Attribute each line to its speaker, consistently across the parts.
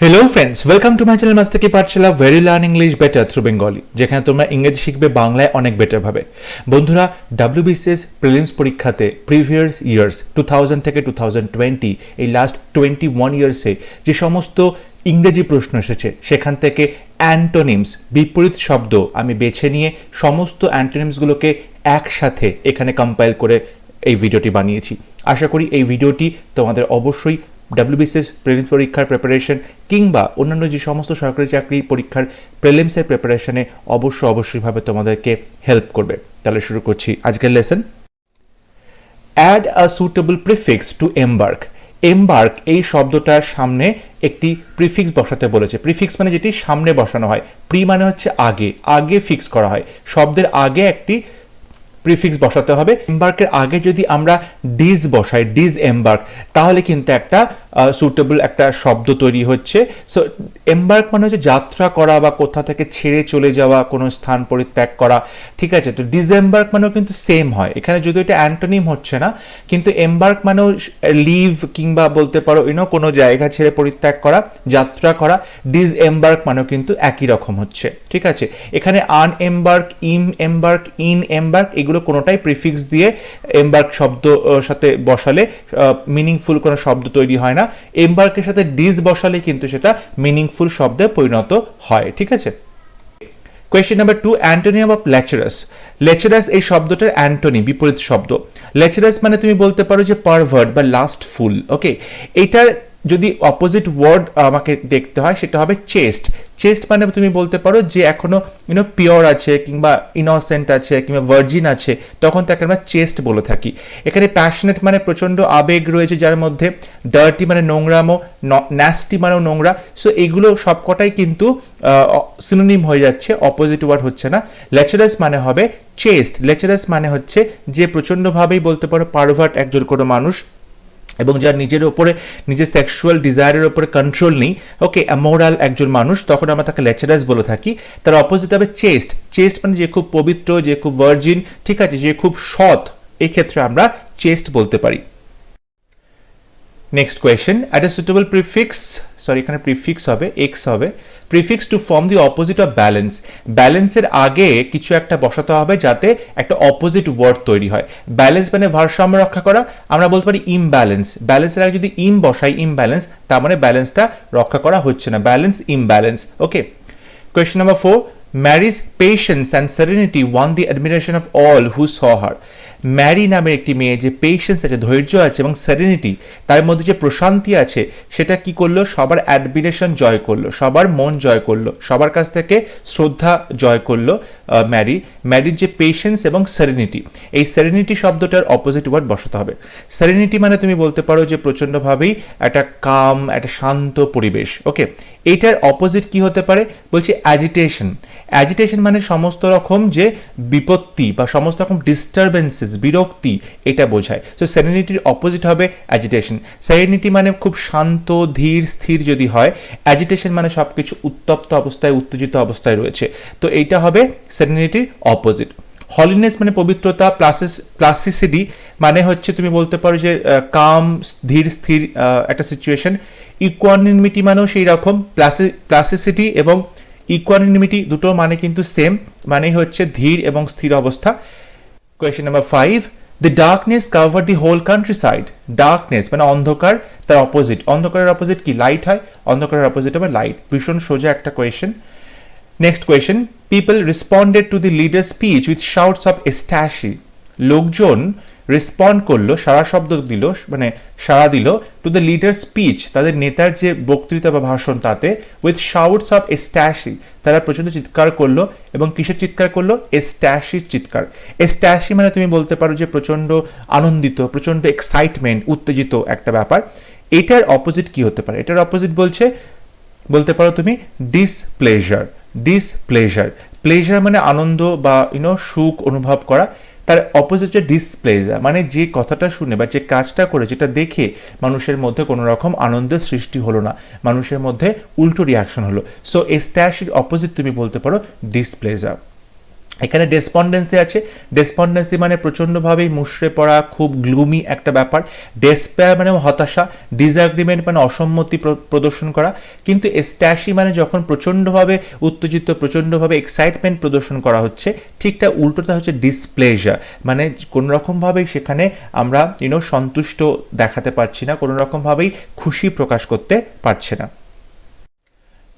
Speaker 1: Hello friends, welcome to my channel master কি পাঠশালা very learn English better through Bengali, যেখানে তোমরা ইংরেজি শিখবে বাংলায় অনেক বেটার ভাবে। বন্ধুরা, WBCS প্রিলিমস পরীক্ষাতে প্রিভিয়াস ইয়ার্স 2000 থেকে 2020 এই লাস্ট 21 ইয়ার্সে যে সমস্ত ইংরেজি প্রশ্ন এসেছে সেখান থেকে অ্যান্টোনিমস বিপরীত শব্দ আমি বেছে নিয়ে সমস্ত অ্যান্টোনিমসগুলোকে একসাথে এখানে কম্পাইল করে এই ভিডিওটি বানিয়েছি। আশা করি এই ভিডিওটি তোমাদের অবশ্যই WBCS প্রিলিমস পরীক্ষার প্রিপারেশন কিংবা অন্যান্য যে সমস্ত সরকারি চাকরি পরীক্ষার প্রিলিমসের প্রিপারেশনে অবশ্যইভাবে তোমাদেরকে হেল্প করবে। তাহলে শুরু করছি আজকের lesson. Add a suitable prefix to embark. Embark এই শব্দটার সামনে একটি প্রিফিক্স বসাতে বলেছে। প্রিফিক্স মানে যেটি সামনে বসানো হয়, প্রি মানে হচ্ছে আগে ফিক্স করা হয়, শব্দের আগে একটি প্রিফিক্স বসাতে হবে। এমবার্কের আগে যদি আমরা ডিজ বসাই, ডিজ এমবার্ক, তাহলে কিন্তু একটা সুটেবল একটা শব্দ তৈরি হচ্ছে। সো এমবার্ক মানে হচ্ছে যাত্রা করা বা কোথা থেকে ছেড়ে চলে যাওয়া, কোনো স্থান পরিত্যাগ করা, ঠিক আছে। তো ডিসএমবার্ক মানেও কিন্তু সেম হয়, এখানে যদি এটা অ্যান্টোনিম হচ্ছে না, কিন্তু এমবার্ক মানেও লিভ কিংবা বলতে পারো কোনো জায়গা ছেড়ে পরিত্যাগ করা, যাত্রা করা। ডিসএমবার্ক মানেও কিন্তু একই রকম হচ্ছে, ঠিক আছে। এখানে আনএমবার্ক, এমবার্ক, ইন এমবার্ক এগুলো কোনোটাই প্রিফিক্স দিয়ে এমবার্ক শব্দ সাথে বসালে মিনিংফুল কোনো শব্দ তৈরি হয় না। এমবার্কের সাথে ডিজ বসালে কিন্তু সেটা মিনিংফুল শব্দে পরিণত হয়, ঠিক আছে। Question number 2, antonym of lecherous. Lecherous এই শব্দটার অ্যান্টোনিম বিপরীত শব্দ। লেচারাস মানে তুমি বলতে পারো যে পারভার্ট বা লাস্টফুল, ওকে। এটার যদি অপোজিট ওয়ার্ড আমাকে দেখতে হয় সেটা হবে চেস্ট। চেস্ট মানে তুমি বলতে পারো যে এখনো পিওর আছে কিংবা ইনোসেন্ট আছে কিংবা ভার্জিন আছে, তখন তাকে আমরা চেস্ট বলে থাকি। এখানে প্যাশনেট মানে প্রচণ্ড আবেগ রয়েছে যার মধ্যে, ডার্টি মানে নোংরামো, ন্যাস্টি মানেও নোংরা। সো এগুলো সবকটাই কিন্তু সিনোনিম হয়ে যাচ্ছে, অপোজিট ওয়ার্ড হচ্ছে না। লেচারাস মানে হবে চেস্ট। লেচারাস মানে হচ্ছে যে প্রচণ্ডভাবেই বলতে পারো পারভার্ট একজন কোনো মানুষ এবং যার নিজের ওপরে নিজের সেক্সুয়াল ডিজায়ারের ওপরে কন্ট্রোল নেই, ওকে, অ্যামোরাল একজন মানুষ, তখন আমরা তাকে লেচারাস বলে থাকি। তার অপোজিট হবে চেস্ট। চেস্ট মানে যে খুব পবিত্র, যে খুব ভার্জিন, ঠিক আছে, যে খুব সৎ, এই ক্ষেত্রে আমরা চেস্ট বলতে পারি। Next question, at a suitable prefix, এখানে প্রিফিক্স হবে এক্স হবে, prefix to form the opposite of balance. ব্যালেন্সের আগে কিছু একটা বসাতে হবে যাতে একটা অপোজিট ওয়ার্ড তৈরি হয়। ব্যালেন্স মানে ভারসাম্য রক্ষা করা, আমরা বলতে পারি ইমব্যালেন্স। ব্যালেন্সের আগে যদি বসাই ইমব্যালেন্স, তার মানে ব্যালেন্সটা রক্ষা করা হচ্ছে না, balance imbalance, okay. Question number 4, marriage patience and serenity won the admiration of all who saw her. Mary নামের একটি মেয়ে যে পেশেন্স আছে, ধৈর্য আছে, এবং সেরেনিটি তার মধ্যে যে প্রশান্তি আছে, সেটা কি করলো, সবার অ্যাডমিরেশন জয় করলো, সবার মন জয় করলো, সবার কাছ থেকে শ্রদ্ধা জয় করলো ম্যারির যে পেশেন্স এবং সেরেনিটি, এই সেরেনিটি শব্দটার অপোজিট ওয়ার্ড বসাতে হবে। সেরেনিটি মানে তুমি বলতে পারো যে প্রচণ্ডভাবেই একটা কাম, একটা শান্ত পরিবেশ, ওকে। এইটার অপোজিট কি হতে পারে, বলছি অ্যাজিটেশন। অ্যাজিটেশন মানে সমস্ত রকম যে বিপত্তি বা সমস্ত রকম ডিস্টারবেন্সেস, বিরক্তি, এটা বোঝায়। সো সেরেনিটির অপোজিট হবে অ্যাজিটেশন। সেরেনিটি মানে খুব শান্ত, ধীর, স্থির যদি হয়, অ্যাজিটেশন মানে সবকিছু উত্তপ্ত অবস্থায়, উত্তেজিত অবস্থায় রয়েছে, তো এইটা হবে সেরেনিটির অপোজিট। হলিনেস মানে পবিত্রতা, প্লাসিসিটি মানে হচ্ছে তুমি বলতে পারো যে কাম, ধীর, স্থির একটা সিচুয়েশন। ইকুয়ানিমিটি মানেও সেই রকম, প্লাসিসিটি এবং ইকুয়ানিমিটি দুটো মানে কিন্তু সেম, মানে হচ্ছে ধীর এবং স্থির অবস্থা। Question number 5, the darkness cover the whole country. Darkness মানে অন্ধকার, তার অপোজিট, অন্ধকারের অপোজিট কি, লাইট হয়, অন্ধকারের অপোজিট হবে লাইট। ভীষণ সোজা একটা question. Next question, people responded to the leader speech with shouts of ecstasy. লোকজন রেসপন্ড করলো, সাড়া দিল টু দ্য লিডার স্পিচ, তাদের নেতার যে বক্তৃতা বা ভাষণ, তাতে উইথ শাউটস অফ এস্টাশি, তারা প্রচণ্ড চিৎকার করলো। এবং কিসের চিৎকার করলো, এস্টাশির চিৎকার। এস্টাশি মানে তুমি বলতে পারো যে প্রচণ্ড আনন্দিত, প্রচণ্ড এক্সাইটমেন্ট, উত্তেজিত একটা ব্যাপার। এটার অপোজিট কি হতে পারে, এটার অপোজিট বলতে পারো তুমি ডিসপ্লেজার। প্লেজার মানে আনন্দ বা সুখ অনুভব করা, তার অপোজিট হচ্ছে ডিসপ্লেজার, মানে যে কথাটা শুনে বা যে কাজটা করে, যেটা দেখে মানুষের মধ্যে কোনো রকম আনন্দের সৃষ্টি হলো না, মানুষের মধ্যে উল্টো রিয়াকশন হলো। সো এস্টাশির অপোজিট তুমি বলতে পারো ডিসপ্লেজার। এখানে ডেসপন্ডেন্সি আছে। ডেসপন্ডেন্সি মানে প্রচণ্ডভাবেই মুষড়ে পড়া, খুব গ্লুমি একটা ব্যাপার। ডেসপেয়ার মানে হতাশা। ডিসঅ্যাগ্রিমেন্ট মানে অসম্মতি প্রদর্শন করা। কিন্তু এস্ট্যাসি মানে যখন প্রচণ্ডভাবে উত্তেজিত, প্রচণ্ডভাবে এক্সাইটমেন্ট প্রদর্শন করা হচ্ছে, ঠিকটা উল্টোটা হচ্ছে ডিসপ্লেজার, মানে কোনো রকমভাবেই সেখানে আমরা সন্তুষ্ট দেখাতে পারছি না, কোনো রকমভাবেই খুশি প্রকাশ করতে পারছে না।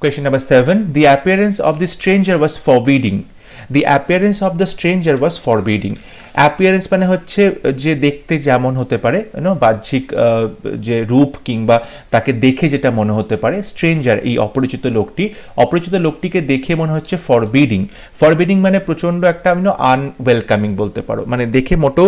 Speaker 1: Question number 7. The appearance of the stranger was forbidding. The appearance of the stranger was forbidding. Appearance মানে হচ্ছে যে দেখতে যেমন হতে পারে, বাহ্যিক যে রূপ কিংবা তাকে দেখে যেটা মনে হতে পারে। স্ট্রেঞ্জার এই অপরিচিত লোকটিকে দেখে মনে হচ্ছে ফরবিডিং। ফরবিডিং মানে প্রচণ্ড একটা আনওয়েলকামিং বলতে পারো, মানে দেখে মোটেও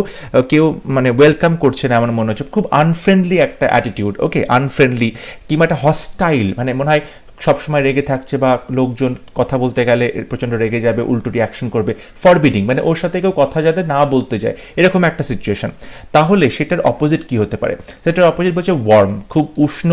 Speaker 1: কেউ মানে ওয়েলকাম করছে না এমন মনে হচ্ছে, খুব আনফ্রেন্ডলি একটা অ্যাটিটিউড। ওকে, আনফ্রেন্ডলি কিংবা একটা হস্টাইল, মানে মনে হয় সবসময় রেগে থাকছে বা লোকজন কথা বলতে গেলে প্রচণ্ড রেগে যাবে, উল্টো রিয়াকশন করবে। ফরবিডিং মানে ওর সাথে কেউ কথা যাতে না বলতে যায়, এরকম একটা সিচুয়েশন। তাহলে সেটার অপোজিট কি হতে পারে? সেটার অপোজিট বলছে ওয়ার্ম, খুব উষ্ণ,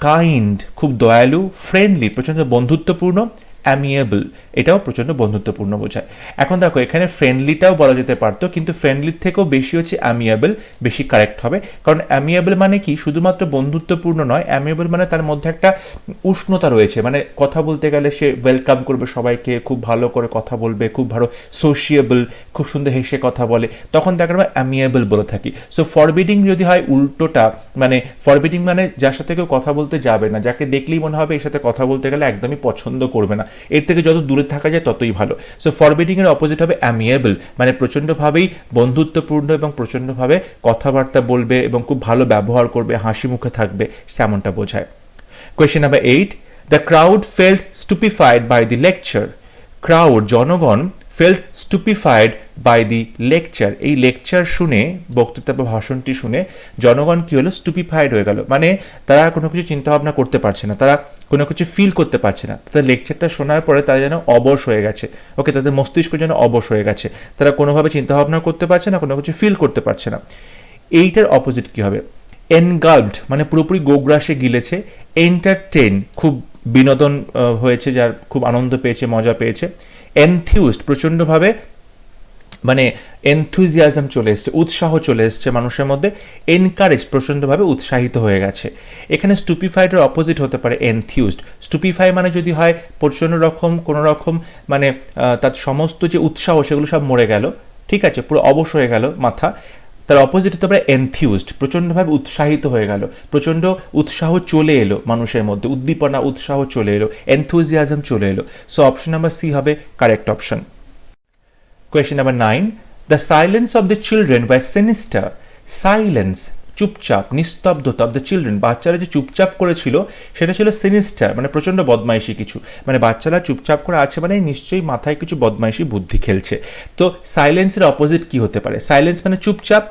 Speaker 1: কাইন্ড, খুব দয়ালু, ফ্রেন্ডলি, প্রচণ্ড বন্ধুত্বপূর্ণ, অ্যামিয়েবল, এটাও প্রচণ্ড বন্ধুত্বপূর্ণ বোঝায়। এখন দেখো এখানে ফ্রেন্ডলিটাও বলা যেতে পারতো, কিন্তু ফ্রেন্ডলির থেকেও বেশি হচ্ছে অ্যামিয়েবল, বেশি কারেক্ট হবে। কারণ অ্যামিয়েবল মানে কি শুধুমাত্র বন্ধুত্বপূর্ণ নয়, অ্যামিয়েবল মানে তার মধ্যে একটা উষ্ণতা রয়েছে, মানে কথা বলতে গেলে সে ওয়েলকাম করবে সবাইকে, খুব ভালো করে কথা বলবে, খুব ভালো সোশিয়েবল, খুব সুন্দর হেসে কথা বলে, তখন তাকে আমরা অ্যামিয়েবল বলে থাকি। সো ফরবিডিং যদি হয় উল্টোটা, মানে ফরবিডিং মানে যার সাথে কেউ কথা বলতে যাবে না, যাকে দেখলেই মনে হবে এর সাথে কথা বলতে গেলে একদমই পছন্দ করবে না, এর থেকে যত দূরে থাকা যায় ততই ভালো। সো ফরবিডিং এর অপোজিট হবে অ্যামিয়েবল, মানে প্রচণ্ডভাবেই বন্ধুত্বপূর্ণ এবং প্রচণ্ডভাবে কথাবার্তা বলবে এবং খুব ভালো ব্যবহার করবে, হাসি মুখে থাকবে, তেমনটা বোঝায়। Question number 8. The crowd felt stupefied by the lecture. Crowd, জনগণ, felt stupefied by the lecture. এই লেকচার শুনে, বক্তৃতা বা ভাষণটি শুনে জনগণ কি হলো? স্টুপিফাইড হয়ে গেল, মানে তারা কোনো কিছু চিন্তাভাবনা করতে পারছে না, তারা কোনো কিছু ফিল করতে পারছে না। তাদের লেকচারটা শোনার পরে তারা যেন অবশ হয়ে গেছে। ওকে, তাদের মস্তিষ্ক যেন অবশ হয়ে গেছে, তারা কোনোভাবে চিন্তাভাবনা করতে পারছে না, কোনো কিছু ফিল করতে পারছে না। এইটার অপোজিট কি হবে? এনগালভড মানে পুরোপুরি গোগ্রাসে গিলেছে। এন্টারটেন খুব বিনোদন হয়েছে, যার খুব আনন্দ পেয়েছে, মজা পেয়েছে। এনথিউজড প্রচণ্ডভাবে মানে এনথুজিয়াজম চলে এসছে, উৎসাহ চলে এসছে মানুষের মধ্যে। এনকারেজ প্রচণ্ডভাবে উৎসাহিত হয়ে গেছে। এখানে স্টুপিফাইডের অপোজিট হতে পারে এনথিউজড। স্টুপিফাই মানে যদি হয় প্রচণ্ড রকম কোনো রকম মানে তার সমস্ত যে উৎসাহ সেগুলো সব মরে গেল, ঠিক আছে, পুরো অবশ হয়ে গেল মাথা। তার অপোজিট হতে পারে এনথিউজড, প্রচণ্ডভাবে উৎসাহিত হয়ে গেল, প্রচণ্ড উৎসাহ চলে এলো মানুষের মধ্যে, উদ্দীপনা উৎসাহ চলে এলো, এনথুজিয়াজম চলে এলো। সো অপশন নাম্বার সি হবে correct option. Question number 9. The silence of the children was sinister. Silence, চুপচাপ, নিস্তব্ধতা অফ দ্য চিলড্রেন, বাচ্চারা যে চুপচাপ করেছিল সেটা ছিল সিনিস্টার, মানে প্রচণ্ড বদমাইশি কিছু, মানে বাচ্চারা চুপচাপ করে আছে মানে নিশ্চয়ই মাথায় কিছু বদমাইশি বুদ্ধি খেলছে। তো সাইলেন্সের অপোজিট কি হতে পারে? সাইলেন্স মানে চুপচাপ।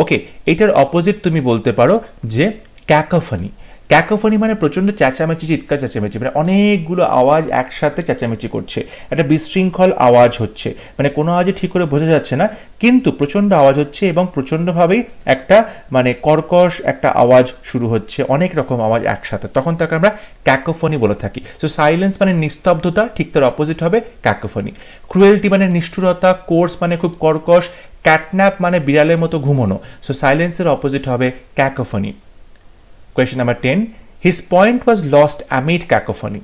Speaker 1: ওকে, এটার অপোজিট তুমি বলতে পারো যে ক্যাকোফনি। ক্যাকোফনি মানে প্রচণ্ড চেঁচামেচি, চিৎকার চেঁচামেচি, মানে অনেকগুলো আওয়াজ একসাথে চেঁচামেচি করছে, একটা বিশৃঙ্খল আওয়াজ হচ্ছে, মানে কোনো আওয়াজে ঠিক করে বোঝা যাচ্ছে না, কিন্তু প্রচণ্ড আওয়াজ হচ্ছে এবং প্রচণ্ডভাবেই একটা মানে কর্কশ একটা আওয়াজ শুরু হচ্ছে, অনেক রকম আওয়াজ একসাথে, তখন তাকে আমরা ক্যাকোফনি বলে থাকি। সো সাইলেন্স মানে নিস্তব্ধতা, ঠিক তার অপোজিট হবে ক্যাকোফনি। ক্রুয়েলটি মানে নিষ্ঠুরতা, কোর্স মানে খুব কর্কশ, ক্যাটন্যাপ মানে বিড়ালের মতো ঘুমোনো। সো সাইলেন্সের অপোজিট হবে ক্যাকোফনি। Question number 10. His point was lost amid cacophony.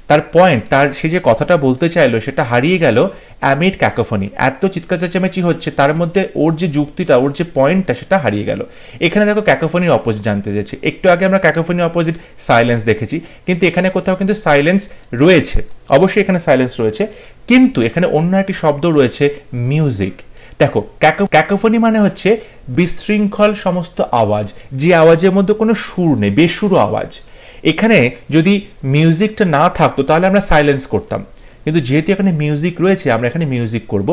Speaker 1: তার পয়েন্ট, তার সে যে কথাটা বলতে চাইলো সেটা হারিয়ে গেল অ্যামিড ক্যাকোফনি। এত চিৎকার চেঁচামেচি হচ্ছে তার মধ্যে ওর যে যুক্তিটা, ওর যে পয়েন্টটা সেটা হারিয়ে গেল। এখানে দেখো ক্যাকোফনির অপোজিট জানতে চাইছি। একটু আগে আমরা ক্যাকোফনির অপোজিট সাইলেন্স দেখেছি, কিন্তু এখানে কোথাও কিন্তু সাইলেন্স রয়েছে, অবশ্যই এখানে সাইলেন্স রয়েছে, কিন্তু এখানে অন্য একটি শব্দ রয়েছে, মিউজিক। দেখো ক্যাকোফনি মানে হচ্ছে বিশৃঙ্খল সমস্ত আওয়াজ, যে আওয়াজের মধ্যে কোনো সুর নেই, বেসুরো আওয়াজ। এখানে যদি মিউজিকটা না থাকতো তাহলে আমরা সাইলেন্স করতাম, কিন্তু যেহেতু এখানে মিউজিক রয়েছে আমরা এখানে মিউজিক করব,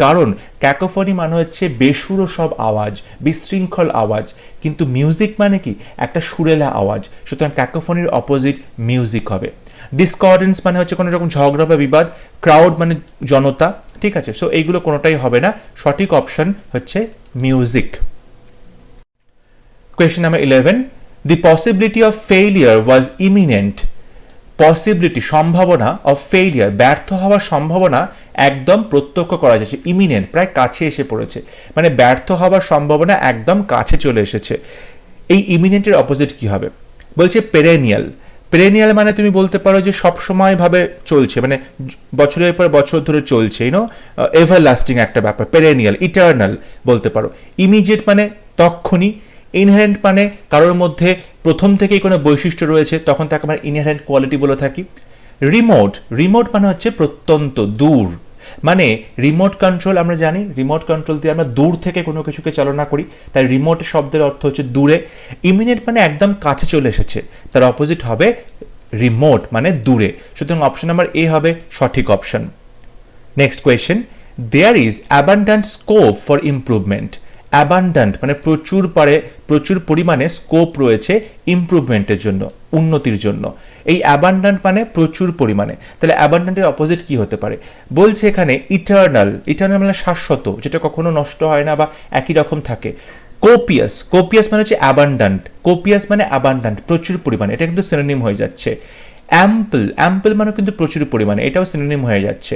Speaker 1: কারণ ক্যাকোফনি মানে হচ্ছে বেসুরো সব আওয়াজ, বিশৃঙ্খল আওয়াজ, কিন্তু মিউজিক মানে কি একটা সুরেলা আওয়াজ, সুতরাং ক্যাকোফনির অপোজিট মিউজিক হবে। ডিসকর্ডেন্স মানে হচ্ছে কোনো রকম ঝগড়া বা বিবাদ, ক্রাউড মানে জনতা, ঠিক আছে। সো এইগুলো কোনোটাই হবে না, সঠিক অপশন হচ্ছে music. Question number 11. The possibility of failure was imminent. Possibility সম্ভাবনা অফ ফেইলিয়ার, ব্যর্থ হওয়ার সম্ভাবনা একদম প্রত্যক্ষ করা যাচ্ছে, ইমিনেন্ট, প্রায় কাছে এসে পড়েছে, মানে ব্যর্থ হওয়ার সম্ভাবনা একদম কাছে চলে এসেছে। এই ইমিনেন্টের অপোজিট কি হবে? বলছে পেরেনিয়াল। পেরেনিয়াল মানে তুমি বলতে পারো যে সবসময় ভাবে চলছে, মানে বছরের পর বছর ধরে চলছে, এভার লাস্টিং একটা ব্যাপার। পেরেনিয়াল, ইটার্নাল বলতে পারো। ইমিডিয়েট মানে তক্ষণি। ইনহেরেন্ট মানে কারোর মধ্যে প্রথম থেকেই কোনো বৈশিষ্ট্য রয়েছে, তখন তাকে আমরা ইনহেরেন্ট কোয়ালিটি বলে থাকি। রিমোট, রিমোট মানে হচ্ছে প্রত্যন্ত, দূর। মানে রিমোট কন্ট্রোল আমরা জানি, রিমোট কন্ট্রোল দিয়ে আমরা দূর থেকে কোনো কিছুকে চালনা করি, তাই রিমোট শব্দের অর্থ হচ্ছে দূরে। ইমিনেন্ট মানে একদম কাছে চলে এসেছে, তার অপোজিট হবে রিমোট মানে দূরে। সুতরাং অপশন নাম্বার এ হবে সঠিক option. Next question, there is abundant scope for improvement. Abundant মানে প্রচুর পরিমাণে স্কোপ রয়েছে ইমপ্রুভমেন্টের জন্য, উন্নতির জন্য। এই অ্যাবান্ডেন্ট মানে প্রচুর পরিমাণে, তাহলে অ্যাবান্ডেন্টের অপোজিট কি হতে পারে? বলছে এখানে ইটার্নাল। ইটার্নাল মানে শাশ্বত, যেটা কখনো নষ্ট হয় না বা একই রকম থাকে। কোপিয়াস, কোপিয়াস মানে হচ্ছে অ্যাবান্ডেন্ট। কোপিয়াস মানে অ্যাবান্ডেন্ট, প্রচুর পরিমাণে, এটা কিন্তু সিনোনিম হয়ে যাচ্ছে। অ্যাম্পল, অ্যাম্পল মানে কিন্তু প্রচুর পরিমাণে, এটাও সিনোনিম হয়ে যাচ্ছে।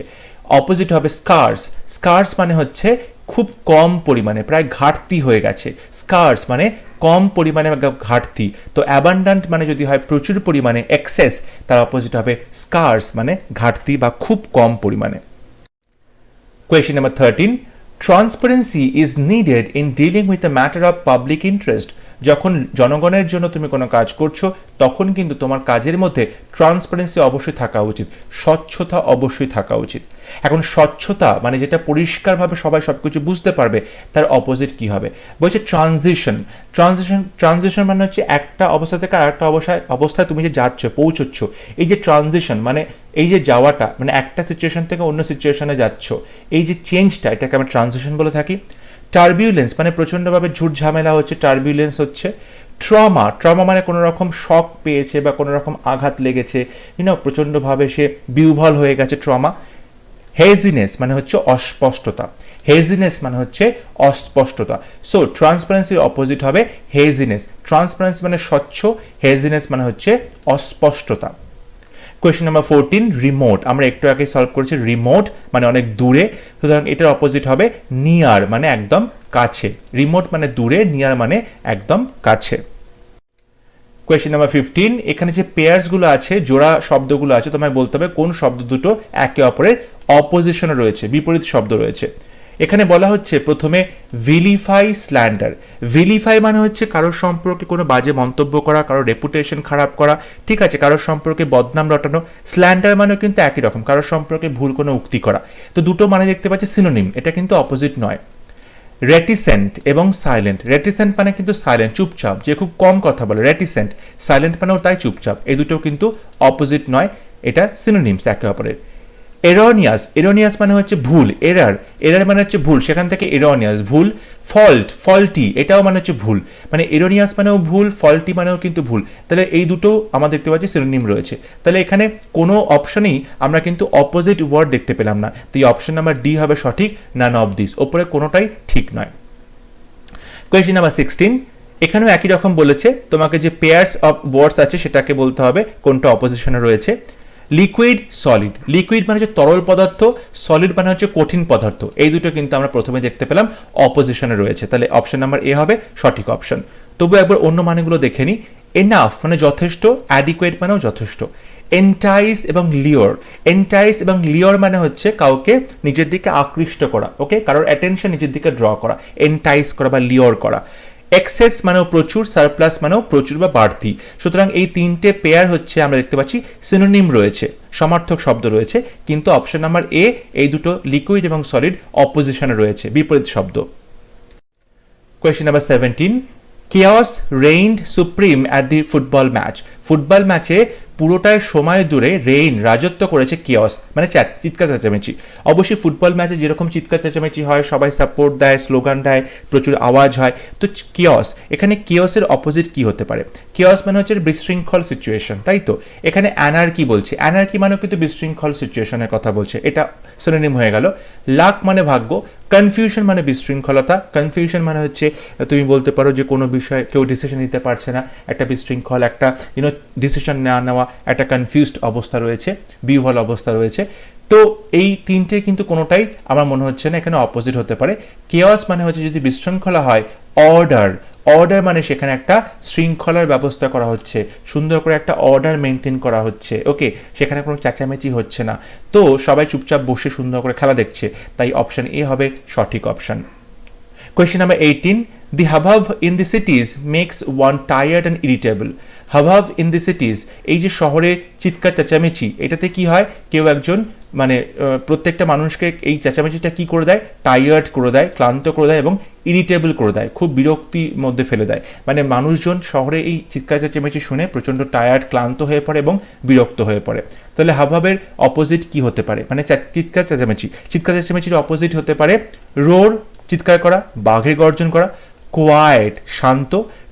Speaker 1: অপোজিট হবে স্কার্স। স্কার্স মানে হচ্ছে খুব কম পরিমাণে, প্রায় ঘাটতি হয়ে গেছে। স্কার্স মানে কম পরিমাণে ঘাটতি। তো অ্যাবান্ডেন্ট মানে যদি হয় প্রচুর পরিমাণে, এক্সেস, তার অপোজিট হবে স্কার্স মানে ঘাটতি বা খুব কম পরিমাণে। Question number 13, transparency is needed in dealing with the matter of public interest. যখন জনগণের জন্য তুমি কোনো কাজ করছো, তখন কিন্তু তোমার কাজের মধ্যে ট্রান্সপারেন্সি অবশ্যই থাকা উচিত, স্বচ্ছতা অবশ্যই থাকা উচিত। এখন স্বচ্ছতা মানে যেটা পরিষ্কারভাবে সবাই সবকিছু বুঝতে পারবে, তার অপোজিট কি হবে? বলছে ট্রানজিশন। ট্রানজিশন মানে হচ্ছে একটা অবস্থা থেকে আর একটা অবস্থায় তুমি যে যাচ্ছ, পৌঁছচ্ছ, এই যে ট্রানজিশন মানে এই যে যাওয়াটা, মানে একটা সিচুয়েশন থেকে অন্য সিচুয়েশনে যাচ্ছ, এই যে চেঞ্জটা, এটাকে আমরা ট্রানজিশন বলে থাকি। টার্বিউলেন্স মানে প্রচণ্ডভাবে ঝুট ঝামেলা হচ্ছে, টার্বিউলেন্স হচ্ছে। ট্রমা, ট্রমা মানে কোনো রকম শক পেয়েছে বা কোনো রকম আঘাত লেগেছে, প্রচণ্ডভাবে সে বিহ্বল হয়ে গেছে, ট্রমা। হেজিনেস মানে হচ্ছে অস্পষ্টতা। হেজিনেস মানে হচ্ছে অস্পষ্টতা। সো ট্রান্সপারেন্সির অপোজিট হবে হেজিনেস। ট্রান্সপারেন্সি মানে স্বচ্ছ, হেজিনেস মানে হচ্ছে অস্পষ্টতা। Question number 14, remote. আমরা একটু আগে সলভ করেছি, রিমোট মানে অনেক দূরে, সুতরাং এটার অপোজিট হবে নিয়ার মানে একদম কাছে। রিমোট মানে দূরে, নিয়ার মানে একদম কাছে। কোয়েশ্চেন নাম্বার 15, এখানে যে পেয়ার্সগুলো আছে, জোড়া শব্দগুলো আছে, তোমায় বলতে হবে কোন শব্দ দুটো একে অপরের অপোজিশনে রয়েছে, বিপরীত শব্দ রয়েছে। এখানে বলা হচ্ছে প্রথমে ভিলিফাই, স্ল্যান্ডার। ভিলিফাই মানে হচ্ছে কারোর সম্পর্কে কোনো বাজে মন্তব্য করা, কারোর রেপুটেশন খারাপ করা, ঠিক আছে, কারোর সম্পর্কে বদনাম রটানো। স্ল্যান্ডার মানেও কিন্তু একই রকম, কারোর সম্পর্কে ভুল কোনো উক্তি করা। তো দুটো মানে দেখতে পাচ্ছি সিনোনিম, এটা কিন্তু অপোজিট নয়। রেটিসেন্ট এবং সাইলেন্ট। রেটিসেন্ট মানে কিন্তু সাইলেন্ট, চুপচাপ, যে খুব কম কথা বলে। রেটিসেন্ট, সাইলেন্ট মানেও তাই, চুপচাপ। এই দুটো কিন্তু অপোজিট নয়, এটা সিনোনিমস একে অপরের। এরনিয়াস, এরনিয়াস মানে হচ্ছে ভুল। এরার, এরার মানে হচ্ছে ভুল, সেখান থেকে এরনিয়াস ভুল। ফল্ট, ফল্টি, এটাও মানে হচ্ছে ভুল, মানে এরনিয়াস মানেও ভুল, ফল্টি মানেও কিন্তু ভুল। তাহলে এই দুটো আমরা দেখতে পাচ্ছি সিনোনিম রয়েছে। তাহলে এখানে কোনো অপশনেই আমরা কিন্তু অপোজিট ওয়ার্ড দেখতে পেলাম না, তো এই অপশন নাম্বার ডি হবে সঠিক, নান অফ দিস, ওপরে কোনোটাই ঠিক নয়। কোয়েশ্চেন নাম্বার 16, এখানেও একই রকম বলেছে, তোমাকে যে পেয়ার্স অফ ওয়ার্ডস আছে সেটাকে বলতে হবে কোনটা অপোজিশনে রয়েছে। Liquid, solid. লিকুইড মানে হচ্ছে তরল পদার্থ, সলিড মানে হচ্ছে কঠিন পদার্থ। এই দুটো কিন্তু আমরা প্রথমে দেখতে পেলাম অপোজিশনে রয়েছে, তাহলে অপশন নাম্বার এ হবে সঠিক অপশন। তবু একবার অন্য মানেগুলো দেখে নিই। এনাফ মানে যথেষ্ট, অ্যাডিকুয়েট মানেও যথেষ্ট। এন্টাইস এবং লিওর। এন্টাইস এবং লিওর মানে হচ্ছে কাউকে নিজের দিকে আকৃষ্ট করা, ওকে, কারোর অ্যাটেনশন নিজের দিকে ড্র করা, এন্টাইস করা বা লিওর করা। এক্সেস মানেও প্রচুর, সারপ্লাস মানেও প্রচুর বা বাড়তি। সুতরাং এই তিনটে পেয়ার হচ্ছে আমরা দেখতে পাচ্ছি সিনোনিম রয়েছে, সমার্থক শব্দ রয়েছে, কিন্তু অপশন নাম্বার এ এই দুটো লিকুইড এবং সলিড অপোজিশনে রয়েছে, বিপরীত শব্দ। Question number 17, chaos reigned supreme at the football match. Football ম্যাচে পুরোটাই সময় ধরে রাজত্ব করেছে কিয়স, মানে চিৎকার চেঁচামেচি। অবশ্যই ফুটবল ম্যাচে যেরকম চিৎকার চেঁচামেচি হয়, সবাই সাপোর্ট দেয়, স্লোগান দেয়, প্রচুর আওয়াজ হয়, তো কিয়স, এখানে কিয়সের অপোজিট কি হতে পারে? কিয়স মানে হচ্ছে বিশৃঙ্খল সিচুয়েশন, তাই তো। এখানে অ্যানার্কি বলছে, অ্যানার্কি মানেও কিন্তু বিশৃঙ্খল সিচুয়েশনের কথা বলছে, এটা সিনোনিম হয়ে গেল। লাক মানে ভাগ্য। কনফিউশন মানে বিশৃঙ্খলতা। কনফিউশন মানে হচ্ছে তুমি বলতে পারো যে কোনো বিষয়ে কেউ ডিসিশন নিতে পারছে না, একটা বিশৃঙ্খল, একটা ডিসিশন না নেওয়া, একটা কনফিউজড অবস্থা রয়েছে, বিহ্বল অবস্থা রয়েছে। তো এই তিনটে কিন্তু কোনোটাই আমার মনে হচ্ছে না এখানে অপোজিট হতে পারে। কেওয়াস মানে হচ্ছে যদি বিশৃঙ্খলা হয়, অর্ডার, অর্ডার মানে সেখানে একটা শৃঙ্খলার ব্যবস্থা করা হচ্ছে, সুন্দর করে একটা অর্ডার মেনটেন করা হচ্ছে, ওকে, সেখানে কোনো চেঁচামেচি হচ্ছে না, তো সবাই চুপচাপ বসে সুন্দর করে খেলা দেখছে, তাই অপশন এ হবে সঠিক option. Question number 18. The hubbub in the cities makes one tired and irritable. Hubbub in the cities, এই যে শহরে চিৎকার চেঁচামেচি, এটাতে কি হয়, কেউ একজন মানে প্রত্যেকটা মানুষকে এই চেঁচামেচিটা কি করে দেয়, টায়ার্ড করে দেয়, ক্লান্ত করে দেয় এবং ইরিটেবল করে দেয়, খুব বিরক্তির মধ্যে ফেলে দেয়। মানে মানুষজন শহরে এই চিৎকার চেঁচামেচি শুনে প্রচণ্ড টায়ার্ড, ক্লান্ত হয়ে পড়ে এবং বিরক্ত হয়ে পড়ে। তাহলে হাবভাবের অপোজিট কি হতে পারে, মানে চিৎকার চেঁচামেচি, চিৎকার চেঁচামেচির অপোজিট হতে পারে রোর, চিৎকার করা, বাঘের গর্জন করা, কোয়াইট, শান্ত,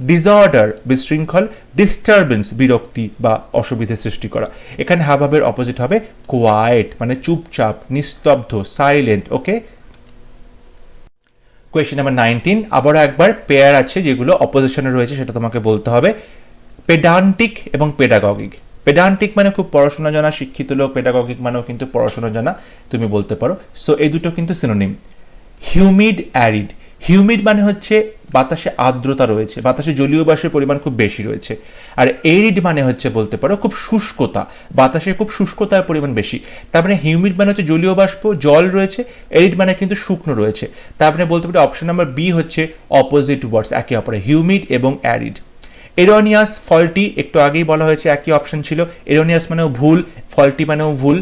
Speaker 1: ডিসঅর্ডার, বিশৃঙ্খল, ডিস্টারবেন্স, বিরক্তি বা অসুবিধা সৃষ্টি করা। এখানে হাবভাবের অপোজিট হবে কোয়াইট, মানে চুপচাপ, নিস্তব্ধ, সাইলেন্ট, ওকে। কোয়েশ্চেন নাম্বার 19, আবারও একবার পেয়ার আছে যেগুলো অপোজিশনে রয়েছে, সেটা তোমাকে বলতে হবে। পেডান্টিক এবং পেডাগগিক। পেডান্টিক মানে খুব পড়াশোনা জানা, শিক্ষিত লোক, পেডাগগিক মানেও কিন্তু পড়াশোনা জানা, তুমি বলতে পারো। সো এই দুটো কিন্তু সিনোনিম। Humid, arid. হিউমিড মানে হচ্ছে বাতাসে আর্দ্রতা রয়েছে, বাতাসে জলীয় বাষ্পের পরিমাণ খুব বেশি রয়েছে। আর এরিড মানে হচ্ছে বলতে পারো খুব শুষ্কতা, বাতাসে খুব শুষ্কতার পরিমাণ বেশি। তার মানে হিউমিড মানে হচ্ছে জলীয় বাষ্প, জল রয়েছে, এরিড মানে কিন্তু শুকনো রয়েছে। তার মানে বলতে পারো অপশন নাম্বার বি হচ্ছে অপোজিট ওয়ার্ডস, একে অপরে, হিউমিড এবং অ্যারিড। এরোনিয়াস, ফল্টি, একটু আগেই বলা হয়েছে একই অপশন ছিল। এরোনিয়াস মানেও ভুল, ফল্টি মানেও ভুল।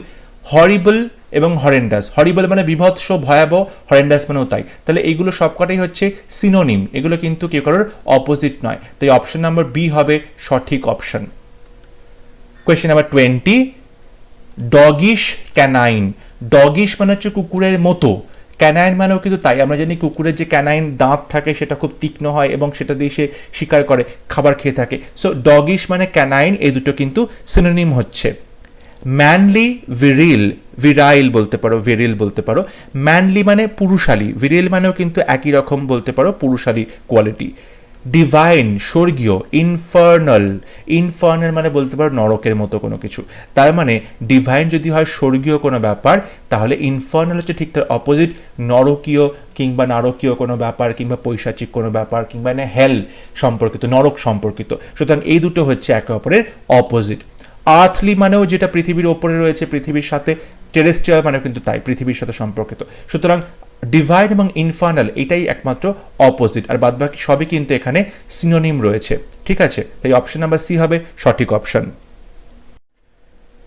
Speaker 1: হরিবল এবং হরেন্ডাস, হরিবল মানে বিভৎস, ভয়াবহ, হরেন্ডাস মানেও তাই। তাহলে এইগুলো সবকটাই হচ্ছে সিনোনিম, এগুলো কিন্তু কেউ কারোর অপোজিট নয়, তাই অপশন নাম্বার বি হবে সঠিক option. Question number 20, doggish, canine. Doggish মানে হচ্ছে কুকুরের মতো, ক্যানাইন মানেও কিন্তু তাই। আমরা জানি কুকুরের যে ক্যানাইন দাঁত থাকে সেটা খুব তীক্ষ্ণ হয় এবং সেটা দিয়ে সে শিকার করে, খাবার খেয়ে থাকে। সো ডগিশ মানে ক্যানাইন, এই দুটো কিন্তু সিনোনিম হচ্ছে। ম্যানলি, ভিরিল, ভিরাইল বলতে পারো, ভিরিল বলতে পারো। ম্যানলি মানে পুরুষালী, ভিরিল মানেও কিন্তু একই রকম বলতে পারো, পুরুষালী কোয়ালিটি। ডিভাইন, স্বর্গীয়। ইনফার্নাল, ইনফার্নাল মানে বলতে পারো নরকের মতো কোনো কিছু। তার মানে ডিভাইন যদি হয় স্বর্গীয় কোনো ব্যাপার, তাহলে ইনফার্নাল হচ্ছে ঠিক তার অপোজিট, নরকীয় কিংবা নারকীয় কোনো ব্যাপার, কিংবা পৈশাচিক কোনো ব্যাপার, কিংবা হেল সম্পর্কিত, নরক সম্পর্কিত। সুতরাং এই দুটো হচ্ছে একে অপরের অপোজিট। আর্থলি মানেও যেটা পৃথিবীর ওপরে রয়েছে, পৃথিবীর সাথে, টেরেস্ট্রিয়াল মানেও কিন্তু তাই, পৃথিবীর সাথে সম্পর্কিত। সুতরাং ডিভাইন এবং ইনফার্নাল এটাই একমাত্র অপোজিট, আর বাদবাকি সবই কিন্তু এখানে সিনোনিম রয়েছে, ঠিক আছে। তাই অপশন নাম্বার সি হবে সঠিক option.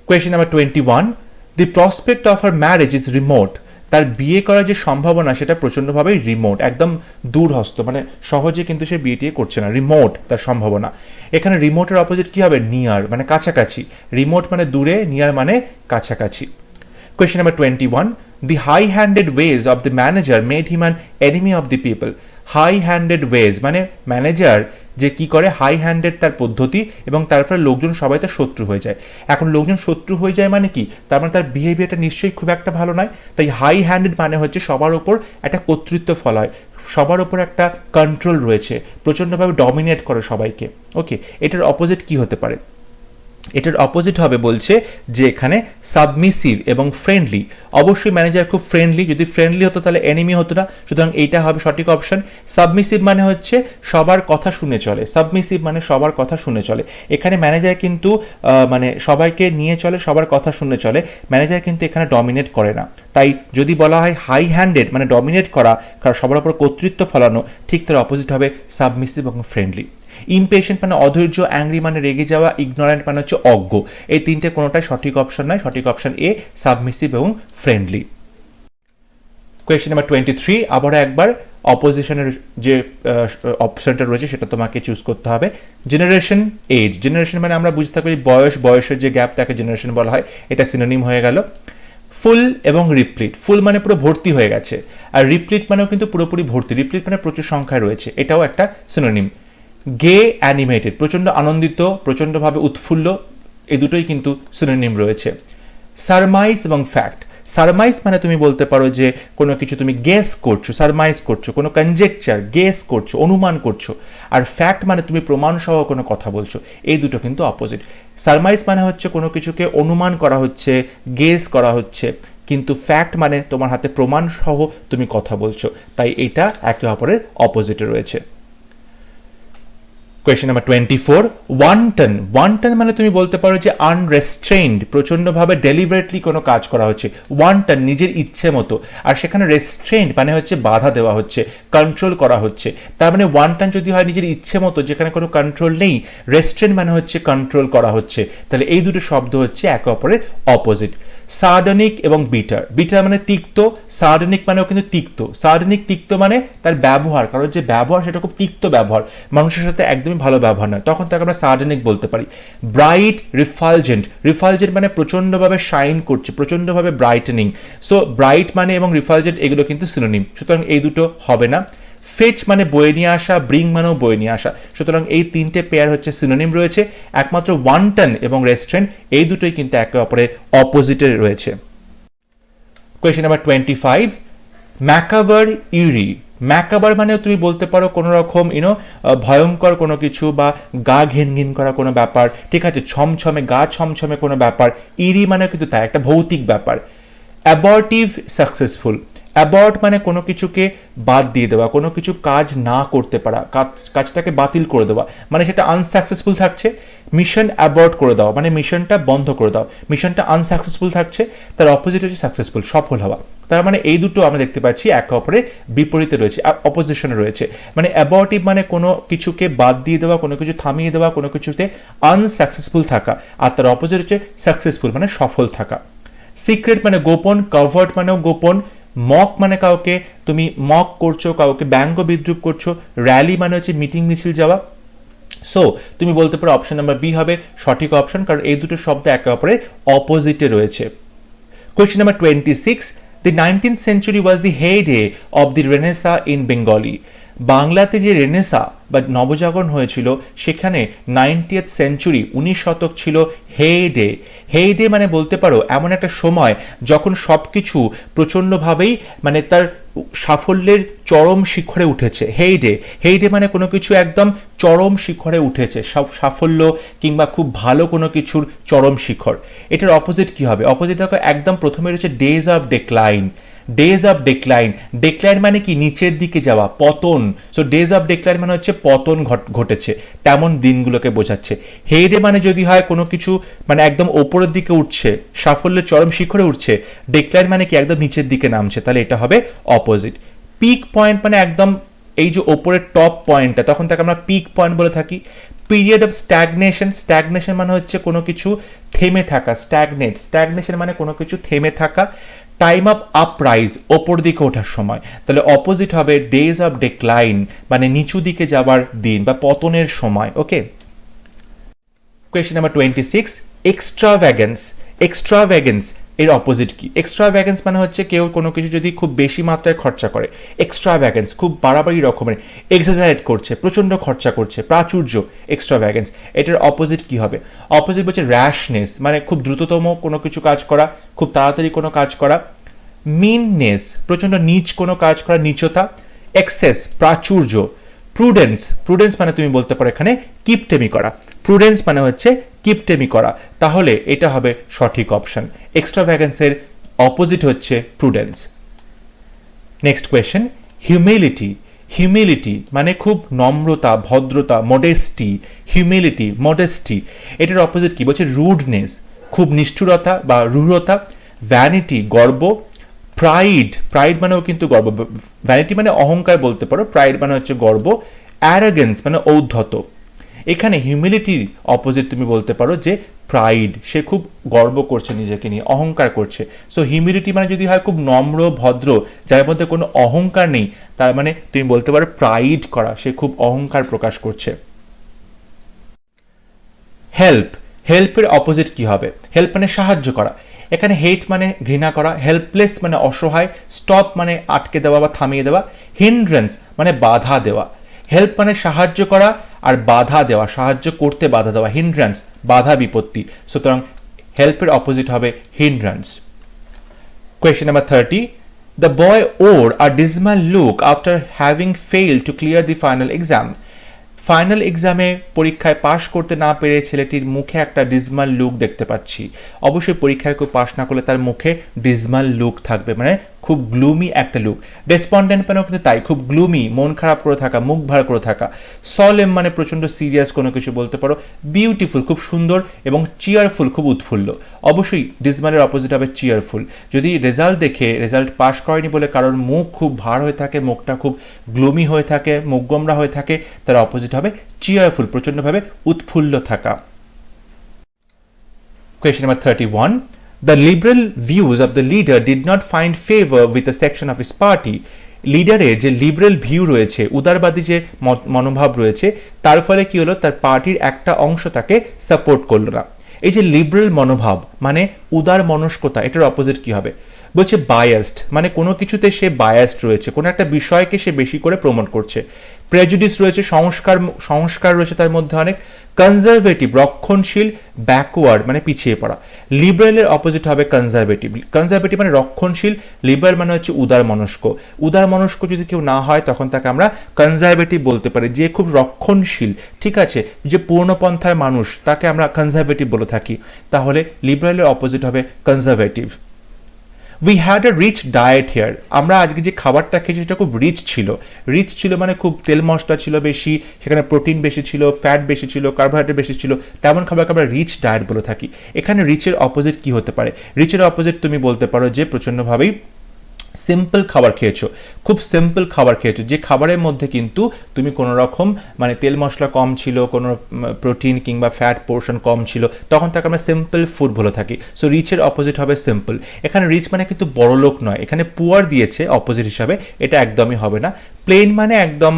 Speaker 1: Question number 21, the prospect of her marriage is remote. তার বিয়ে করার যে সম্ভাবনা সেটা প্রচণ্ডভাবে রিমোট, একদম দূরহস্ত, মানে সহজে কিন্তু সে বিয়ে টিয়ে করছে না, রিমোট তার সম্ভাবনা। এখানে রিমোটের অপোজিট কি হবে, নিয়ার, মানে কাছাকাছি। রিমোট মানে দূরে, নিয়ার মানে কাছাকাছি। Question number 21, the high-handed ways of the manager made him an enemy of the people. High-handed ways মানে ম্যানেজার যে কি করে, হাই হ্যান্ডেড তার পদ্ধতি, এবং তারপরে লোকজন সবাই তার শত্রু হয়ে যায়। এখন লোকজন শত্রু হয়ে যায় মানে কি, তার মানে তার বিহেভিয়ারটা নিশ্চয়ই খুব একটা ভালো নয়। তাই হাই হ্যান্ডেড মানে হচ্ছে সবার ওপর একটা কর্তৃত্ব ফল হয়, সবার ওপর একটা কন্ট্রোল রয়েছে, প্রচণ্ডভাবে ডমিনেট করে সবাইকে, ওকে। এটার অপোজিট কি হতে পারে, এটার অপোজিট হবে বলছে যে এখানে সাবমিসিভ এবং ফ্রেন্ডলি। অবশ্যই ম্যানেজার খুব ফ্রেন্ডলি, যদি ফ্রেন্ডলি হতো তাহলে এনিমি হতো না, সুতরাং এইটা হবে সঠিক অপশন। সাবমিসিভ মানে হচ্ছে সবার কথা শুনে চলে, সাবমিসিভ মানে সবার কথা শুনে চলে। এখানে ম্যানেজার কিন্তু মানে সবাইকে নিয়ে চলে, সবার কথা শুনে চলে, ম্যানেজার কিন্তু এখানে ডমিনেট করে না। তাই যদি বলা হয় হাই হ্যান্ডেড মানে ডমিনেট করা, কারণ সবার উপর কর্তৃত্ব ফলানো, ঠিক তার অপোজিট হবে সাবমিসিভ এবং ফ্রেন্ডলি। ইমপেশেন্ট মানে অধৈর্য, অ্যাংরি মানে রেগে যাওয়া, ইগনোরেন্ট মানে হচ্ছে অজ্ঞ। এই তিনটে কোনোটাই সঠিক অপশন নয়, সঠিক অপশন এ, সাবমিসিভ এবং ফ্রেন্ডলি। কোয়েশ্চেন নাম্বার 23, আবারও একবার অপোজিশনের যে অপশনটা রয়েছে সেটা তোমাকে চুজ করতে হবে। Generation, age. জেনারেশন মানে আমরা বুঝতে পারি বয়স, বয়সের যে গ্যাপ তাকে জেনারেশন বলা হয়, এটা সিনোনিম হয়ে গেল। ফুল এবং রিপ্লিট, ফুল মানে পুরো ভর্তি হয়ে গেছে, আর রিপ্লিট মানেও কিন্তু পুরোপুরি ভর্তি, রিপ্লিট মানে প্রচুর সংখ্যায় রয়েছে, এটাও একটা সিনোনিম। গে, অ্যানিমেটেড, প্রচণ্ড আনন্দিত, প্রচণ্ডভাবে উৎফুল্ল, এই দুটোই কিন্তু সিনোনিম রয়েছে। সারমাইজ এবং ফ্যাক্ট। সারমাইজ মানে তুমি বলতে পারো যে কোনো কিছু তুমি গেস করছো, সারমাইজ করছো, কোনো কনজেকচার, গেস করছো, অনুমান করছো। আর ফ্যাক্ট মানে তুমি প্রমাণ সহ কোনো কথা বলছো, এই দুটো কিন্তু অপোজিট। সারমাইজ মানে হচ্ছে কোনো কিছুকে অনুমান করা হচ্ছে, গেস করা হচ্ছে, কিন্তু ফ্যাক্ট মানে তোমার হাতে প্রমাণ সহ তুমি কথা বলছো, তাই এটা একে অপরের অপোজিটে রয়েছে। Question number 24, wonton. ওয়ান্টন মানে তুমি বলতে পারো যে আনরেস্ট্রেইনড, প্রচণ্ডভাবে ডেলিভারেটলি কোনো কাজ করা হচ্ছে, ওয়ান্টন নিজের ইচ্ছে মতো, আর সেখানে রেস্ট্রেইনড মানে হচ্ছে বাধা দেওয়া হচ্ছে, কন্ট্রোল করা হচ্ছে। তার মানে ওয়ান্টন যদি হয় নিজের ইচ্ছে মতো, যেখানে কোনো কন্ট্রোল নেই, রেস্ট্রেইন মানে হচ্ছে কন্ট্রোল করা হচ্ছে, তাহলে এই দুটো শব্দ হচ্ছে একে অপরের অপোজিট। সার্ডনিক এবং বিটার, বিটার মানে তিক্ত, সার্ডনিক মানেও কিন্তু তিক্ত। সার্ডনিক তিক্ত মানে তার ব্যবহার, কারণ যে ব্যবহার সেটা খুব তিক্ত ব্যবহার, মানুষের সাথে একদমই ভালো ব্যবহার নয়, তখন তাকে আমরা সার্ডনিক বলতে পারি। ব্রাইট, রিফালজেন্ট, রিফালজেন্ট মানে প্রচণ্ডভাবে শাইন করছে, প্রচণ্ডভাবে ব্রাইটেনিং। সো ব্রাইট মানে এবং রিফালজেন্ট এগুলো কিন্তু সিনোনিম, সুতরাং এই দুটো হবে না। ফেচ মানে বয়ে নিয়ে আসা, ব্রিং মানেও বয়ে নিয়ে আসা, সুতরাং এই তিনটে পেয়ার হচ্ছে সিনোনিম রয়েছে। একমাত্র ওয়ান্টন এবং রেস্ট্রেন্ট এই দুটোই কিন্তু একে অপরের অপোজিটে রয়েছে। কোয়েশ্চেন নাম্বার 25, ম্যাকাবার, ইরি। ম্যাকাবার মানেও তুমি বলতে পারো কোনো রকম ভয়ঙ্কর কোনো কিছু বা গা ঘিন ঘিন করা কোনো ব্যাপার, ঠিক আছে, ছমছমে গা ছমছমে কোনো ব্যাপার। ইরি মানে কিন্তু তাই একটা ভৌতিক ব্যাপার। অ্যাবর্টিভ, সাকসেসফুল। অ্যাবর্ট মানে কোনো কিছুকে বাদ দিয়ে দেওয়া, কোনো কিছু কাজ না করতে পারা, কাজটাকে বাতিল করে দেওয়া, মানে সেটা আনসাকসেসফুল থাকছে। মিশন অ্যাবর্ট করে দেওয়া মানে মিশনটা বন্ধ করে দাও, মিশনটা আনসাকসেসফুল থাকছে, তার অপোজিট হচ্ছে সাকসেসফুল, সফল হওয়া। তার মানে এই দুটো আমরা দেখতে পাচ্ছি একে অপরের বিপরীতে রয়েছে, অপোজিশনে রয়েছে। মানে অ্যাবর্টিভ মানে কোনো কিছুকে বাদ দিয়ে দেওয়া, কোনো কিছু থামিয়ে দেওয়া, কোনো কিছুতে আনসাকসেসফুল থাকা, আর তার অপোজিট হচ্ছে সাকসেসফুল মানে সফল থাকা। সিক্রেট মানে গোপন, কভার্ট মানেও গোপন। মক মানে কাউকে তুমি মক করছো, কাউকে ব্যঙ্গ বিদ্রুপ করছো। র্যালি মানে হচ্ছে মিটিং মিছিল যাওয়া। সো তুমি বলতে পারো অপশন নাম্বার বি হবে সঠিক অপশন, কারণ এই দুটো শব্দ একে অপরের অপোজিটে রয়েছে। Question number 26, the 19th century was the heyday of the Renaissance in Bengali. বাংলাতে যে রেনেসা বা নবজাগরণ হয়েছিল সেখানে 90th সেঞ্চুরি 19 শতক ছিল হেডে। হেডে মানে বলতে পারো এমন একটা সময় যখন সব কিছু প্রচণ্ডভাবেই মানে তার সাফল্যের চরম শিখরে উঠেছে। হেডে, হেডে মানে কোনো কিছু একদম চরম শিখরে উঠেছে, সব সাফল্য কিংবা খুব ভালো কোনো কিছুর চরম শিখর। এটার অপোজিট কি হবে? অপোজিট দেখো একদম প্রথমে রয়েছে ডেজ অফ ডেক্লাইন। ডেজ অফ ডেক্লাইন, ডেক্লাইন মানে কি নিচের দিকে যাওয়া, পতন। সো ডেজ অফ ডেক্লাইন মানে হচ্ছে পতন ঘটেছে, তেমন দিনগুলোকে বোঝাচ্ছে। হেডে মানে যদি হয় কোনো কিছু মানে একদম ওপরের দিকে উঠছে, সাফল্যের চরম শিখরে উঠছে, ডেক্লাইন মানে কি একদম নিচের দিকে নামছে, তাহলে এটা হবে অপোজিট। পিক পয়েন্ট মানে একদম এই যে ওপরের টপ পয়েন্টটা, তখন তাকে আমরা পিক পয়েন্ট বলে থাকি। পিরিয়ড অফ স্ট্যাগনেশন, স্ট্যাগনেশন মানে হচ্ছে কোনো কিছু থেমে থাকা, স্ট্যাগনেট, স্ট্যাগনেশন মানে কোনো কিছু থেমে থাকা। টাইম অফ আপরাইজ, ওপর দিকে ওঠার সময়, তাহলে অপোজিট হবে ডেজ অফ ডেক্লাইন মানে নিচু দিকে যাবার দিন বা পতনের সময়। ওকে, কোয়েশ্চেন নাম্বার 26, এক্সট্রাভ্যাগেন্স। এক্সট্রাভ্যাগেন্স এর অপোজিট কি? এক্সট্রাভ্যাগেন্স মানে হচ্ছে কেউ কোনো কিছু যদি খুব বেশি মাত্রায় খরচা করে, এক্সট্রাভ্যাগেন্স খুব বাড়াবাড়ি রকমের, এক্সাজারেট করছে, প্রচণ্ড খরচা করছে, প্রাচুর্য, এক্সট্রাভ্যাগেন্স। এটার অপোজিট কি হবে? অপোজিট হচ্ছে র্যাশনেস মানে খুব দ্রুততম কোনো কিছু কাজ করা, খুব তাড়াতাড়ি কোনো কাজ করা। মিননেস প্রচণ্ড নীচ কোনো কাজ করা, নীচতা। এক্সেস প্রাচুর্য। প্রুডেন্স, প্রুডেন্স মানে তুমি বলতে পারো এখানে কিপটেমি করা, প্রুডেন্স মানে হচ্ছে কিপটেমি করা, তাহলে এটা হবে সঠিক অপশন। এক্সট্রাভ্যাগেন্সের অপোজিট হচ্ছে prudence. Next question, humility. Humility মানে খুব নম্রতা, ভদ্রতা, মডেস্টি। হিউমিলিটি, মডেস্টি, এটার অপোজিট কি বলছে? রুডনেস, খুব নিষ্ঠুরতা বা রূঢ়তা। ভ্যানিটি, গর্ব। প্রাইড, প্রাইড মানেও কিন্তু গর্ব, ভ্যানিটি মানে অহংকার বলতে পারো, প্রাইড মানে হচ্ছে গর্ব। অ্যারোগেন্স মানে ঔদ্ধত। এখানে হিউমিলিটির অপোজিট তুমি বলতে পারো যে প্রাইড, সে খুব গর্ব করছে নিজেকে নিয়ে, অহংকার করছে। সো হিউমিলিটি মানে যদি হয় খুব নম্র ভদ্র, যার মধ্যে কোনো অহংকার নেই, তার মানে তুমি বলতে পারো প্রাইড করা, সে খুব অহংকার প্রকাশ করছে। হেল্প, হেল্পের অপোজিট কি হবে? হেল্প মানে সাহায্য করা। এখানে হেট মানে ঘৃণা করা, হেল্পলেস মানে অসহায়, স্টপ মানে আটকে দেওয়া বা থামিয়ে দেওয়া, হিন্ড্রেন্স মানে বাধা দেওয়া। হেল্প মানে সাহায্য করা, আর বাধা দেওয়া, সাহায্য করতে বাধা দেওয়া, হিন্ড্রেন্স বাধা বিপত্তি। সুতরাং হেল্পের অপোজিট হবে hindrance. Question number 30, the boy wore a dismal look after having failed to clear the final exam. Final এক্সামে পরীক্ষায় পাশ করতে না পেরে ছেলেটির মুখে একটা ডিসমাল লুক দেখতে পাচ্ছি। অবশ্যই পরীক্ষায় কেউ পাশ না করলে তার মুখে ডিসমাল লুক থাকবে, মানে খুব গ্লুমি একটা লুক। ডেসপন্ডেন্ট মানেও কিন্তু তাই, খুব গ্লুমি, মন খারাপ করে থাকা, মুখ ভার করে থাকা। সলেম মানে প্রচণ্ড সিরিয়াস কোনো কিছু বলতে পারো। বিউটিফুল খুব সুন্দর, এবং চিয়ারফুল খুব উৎফুল্ল। অবশ্যই ডিসমালের অপোজিট হবে চিয়ারফুল। যদি রেজাল্ট দেখে রেজাল্ট পাশ করেনি বলে কারোর মুখ খুব ভার হয়ে থাকে, মুখটা খুব গ্লুমি হয়ে থাকে, মুখ গোমরা হয়ে থাকে, তার অপোজিট হবে চিয়ারফুল, প্রচণ্ডভাবে উৎফুল্ল থাকা। Question number 31. The liberal views of the leader did not find favor with a section of his party. লিডারের যে লিবারেল ভিউ রয়েছে, উদারবাদী যে মনোভাব রয়েছে, তার ফলে কি হলো, তার পার্টির একটা অংশ তাকে সাপোর্ট করলো না। এই যে লিবারেল মনোভাব মানে উদার মনস্কতা, এটার অপোজিট কি হবে? বলছে বায়াসড, মানে কোনো কিছুতে সে বায়াসড রয়েছে, কোনো একটা বিষয়কে সে বেশি করে প্রমোট করছে। প্রেজুডিস রয়েছে, সংস্কার রয়েছে তার মধ্যে অনেক। কনজারভেটিভ রক্ষণশীল, ব্যাকওয়ার্ড মানে পিছিয়ে পড়া। লিবারেলের অপোজিট হবে কনজারভেটিভ। কনজারভেটিভ মানে রক্ষণশীল, লিবারেল মানে হচ্ছে উদার মনস্ক। উদার মনস্ক যদি কেউ না হয় তখন তাকে আমরা কনজারভেটিভ বলতে পারি, যে খুব রক্ষণশীল, ঠিক আছে, যে পূর্ণপন্থায় মানুষ, তাকে আমরা কনজারভেটিভ বলে থাকি। তাহলে লিবারেলের অপোজিট হবে conservative. We had a rich diet here, আমরা আজকে যে খাবারটা খেয়েছি সেটা খুব রিচ ছিল। রিচ ছিল মানে খুব তেল মশলা ছিল বেশি, সেখানে প্রোটিন বেশি ছিল, ফ্যাট বেশি ছিল, কার্বোহাইড্রেট বেশি ছিল, তেমন খাবারকে আমরা রিচ ডায়েট বলে থাকি। এখানে রিচের অপোজিট কি হতে পারে? রিচের অপোজিট তুমি বলতে পারো যে প্রচণ্ডভাবেই সিম্পল খাবার খেয়েছো, খুব সিম্পল খাবার খেয়েছো, যে খাবারের মধ্যে কিন্তু তুমি কোনো রকম মানে তেল মশলা কম ছিল, কোনো প্রোটিন কিংবা ফ্যাট পোর্শন কম ছিল, তখন তাকে আমরা সিম্পল ফুড বলে থাকি। সো রিচের অপোজিট হবে সিম্পল। এখানে রিচ মানে কিন্তু বড়লোক নয়, এখানে পুয়ার দিয়েছে অপোজিট হিসাবে, এটা একদমই হবে না। প্লেন মানে একদম